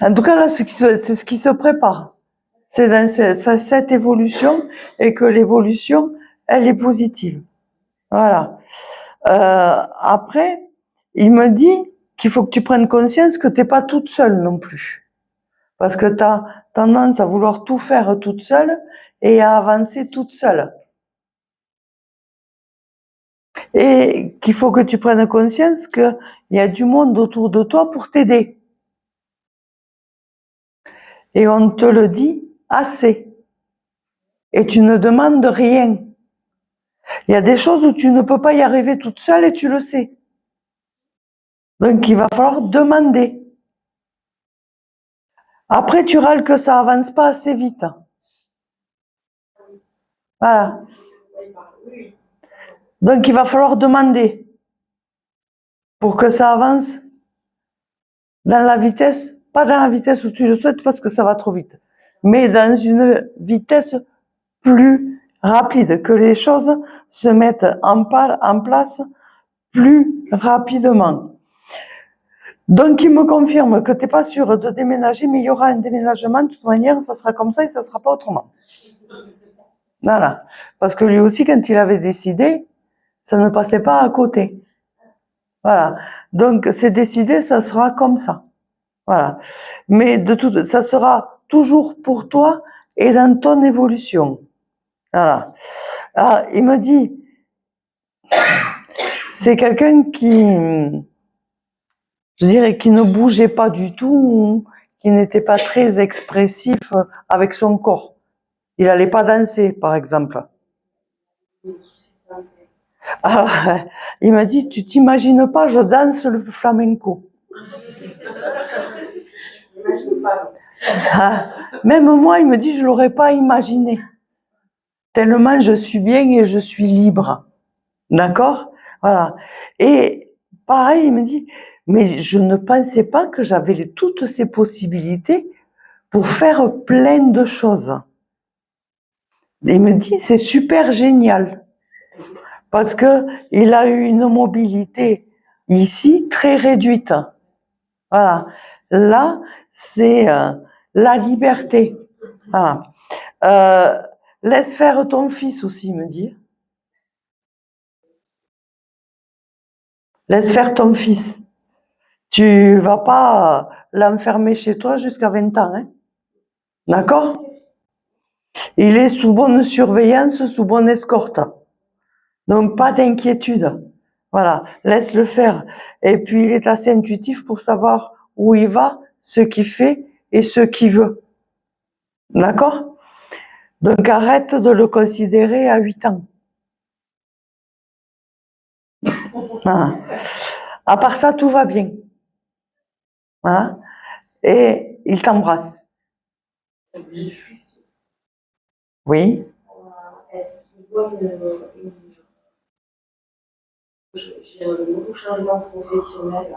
En tout cas, là, c'est ce qui se prépare. C'est dans cette évolution, et que l'évolution, elle est positive. Voilà. Après, il me dit qu'il faut que tu prennes conscience que tu n'es pas toute seule non plus. Parce que tu as tendance à vouloir tout faire toute seule et à avancer toute seule. Et qu'il faut que tu prennes conscience qu'il y a du monde autour de toi pour t'aider. Et on te le dit assez. Et tu ne demandes rien. Il y a des choses où tu ne peux pas y arriver toute seule et tu le sais. Donc il va falloir demander. Après, tu râles que ça avance pas assez vite. Voilà. Donc il va falloir demander pour que ça avance dans la vitesse, pas dans la vitesse où tu le souhaites parce que ça va trop vite, mais dans une vitesse plus rapide, que les choses se mettent en place plus rapidement. Donc il me confirme que tu n'es pas sûr de déménager, mais il y aura un déménagement, de toute manière, ça sera comme ça et ça ne sera pas autrement. Voilà. Parce que lui aussi, quand il avait décidé, ça ne passait pas à côté. Voilà. Donc c'est décidé, ça sera comme ça. Voilà. Mais ça sera toujours pour toi et dans ton évolution. Voilà. Alors, il me dit, c'est quelqu'un qui, je dirais, qui ne bougeait pas du tout, qui n'était pas très expressif avec son corps. Il n'allait pas danser, par exemple. Alors, il m'a dit, tu t'imagines pas, je danse le flamenco. Même moi, il me dit, je l'aurais pas imaginé. Tellement je suis bien et je suis libre. D'accord? Voilà. Et pareil, il me dit, mais je ne pensais pas que j'avais toutes ces possibilités pour faire plein de choses. Et il me dit, c'est super génial. Parce que il a eu une mobilité ici très réduite. Voilà. Là, c'est la liberté. Voilà. Laisse faire ton fils aussi, me dit. Laisse faire ton fils. Tu vas pas l'enfermer chez toi jusqu'à 20 ans. Hein? D'accord? Il est sous bonne surveillance, sous bonne escorte. Donc, pas d'inquiétude. Voilà, laisse-le faire. Et puis, il est assez intuitif pour savoir où il va, ce qu'il fait et ce qu'il veut. D'accord? Donc, arrête de le considérer à 8 ans. Voilà. À part ça, tout va bien. Voilà. Et il t'embrasse. Oui. Est-ce qu'il voit j'ai un nouveau changement professionnel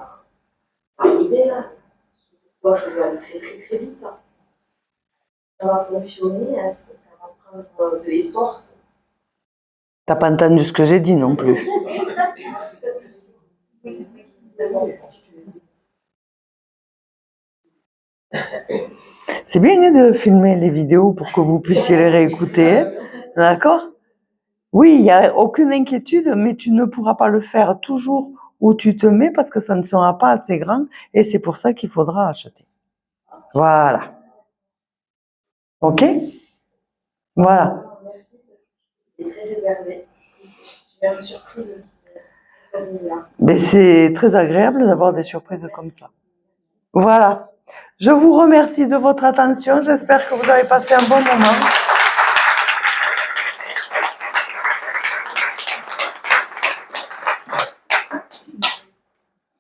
arrivé là? Moi, je vais aller très très très vite. Là. Ça va fonctionner? Est-ce que ça va prendre de l'essor? T'as pas entendu ce que j'ai dit non plus. C'est bien hein, de filmer les vidéos pour que vous puissiez les réécouter. Hein? D'accord? Oui, il n'y a aucune inquiétude, mais tu ne pourras pas le faire toujours où tu te mets parce que ça ne sera pas assez grand et c'est pour ça qu'il faudra acheter. Voilà. Ok? Voilà. Merci, c'est très réservé. Je suis même surprise de là. Mais c'est très agréable d'avoir des surprises comme ça. Voilà. Je vous remercie de votre attention. J'espère que vous avez passé un bon moment.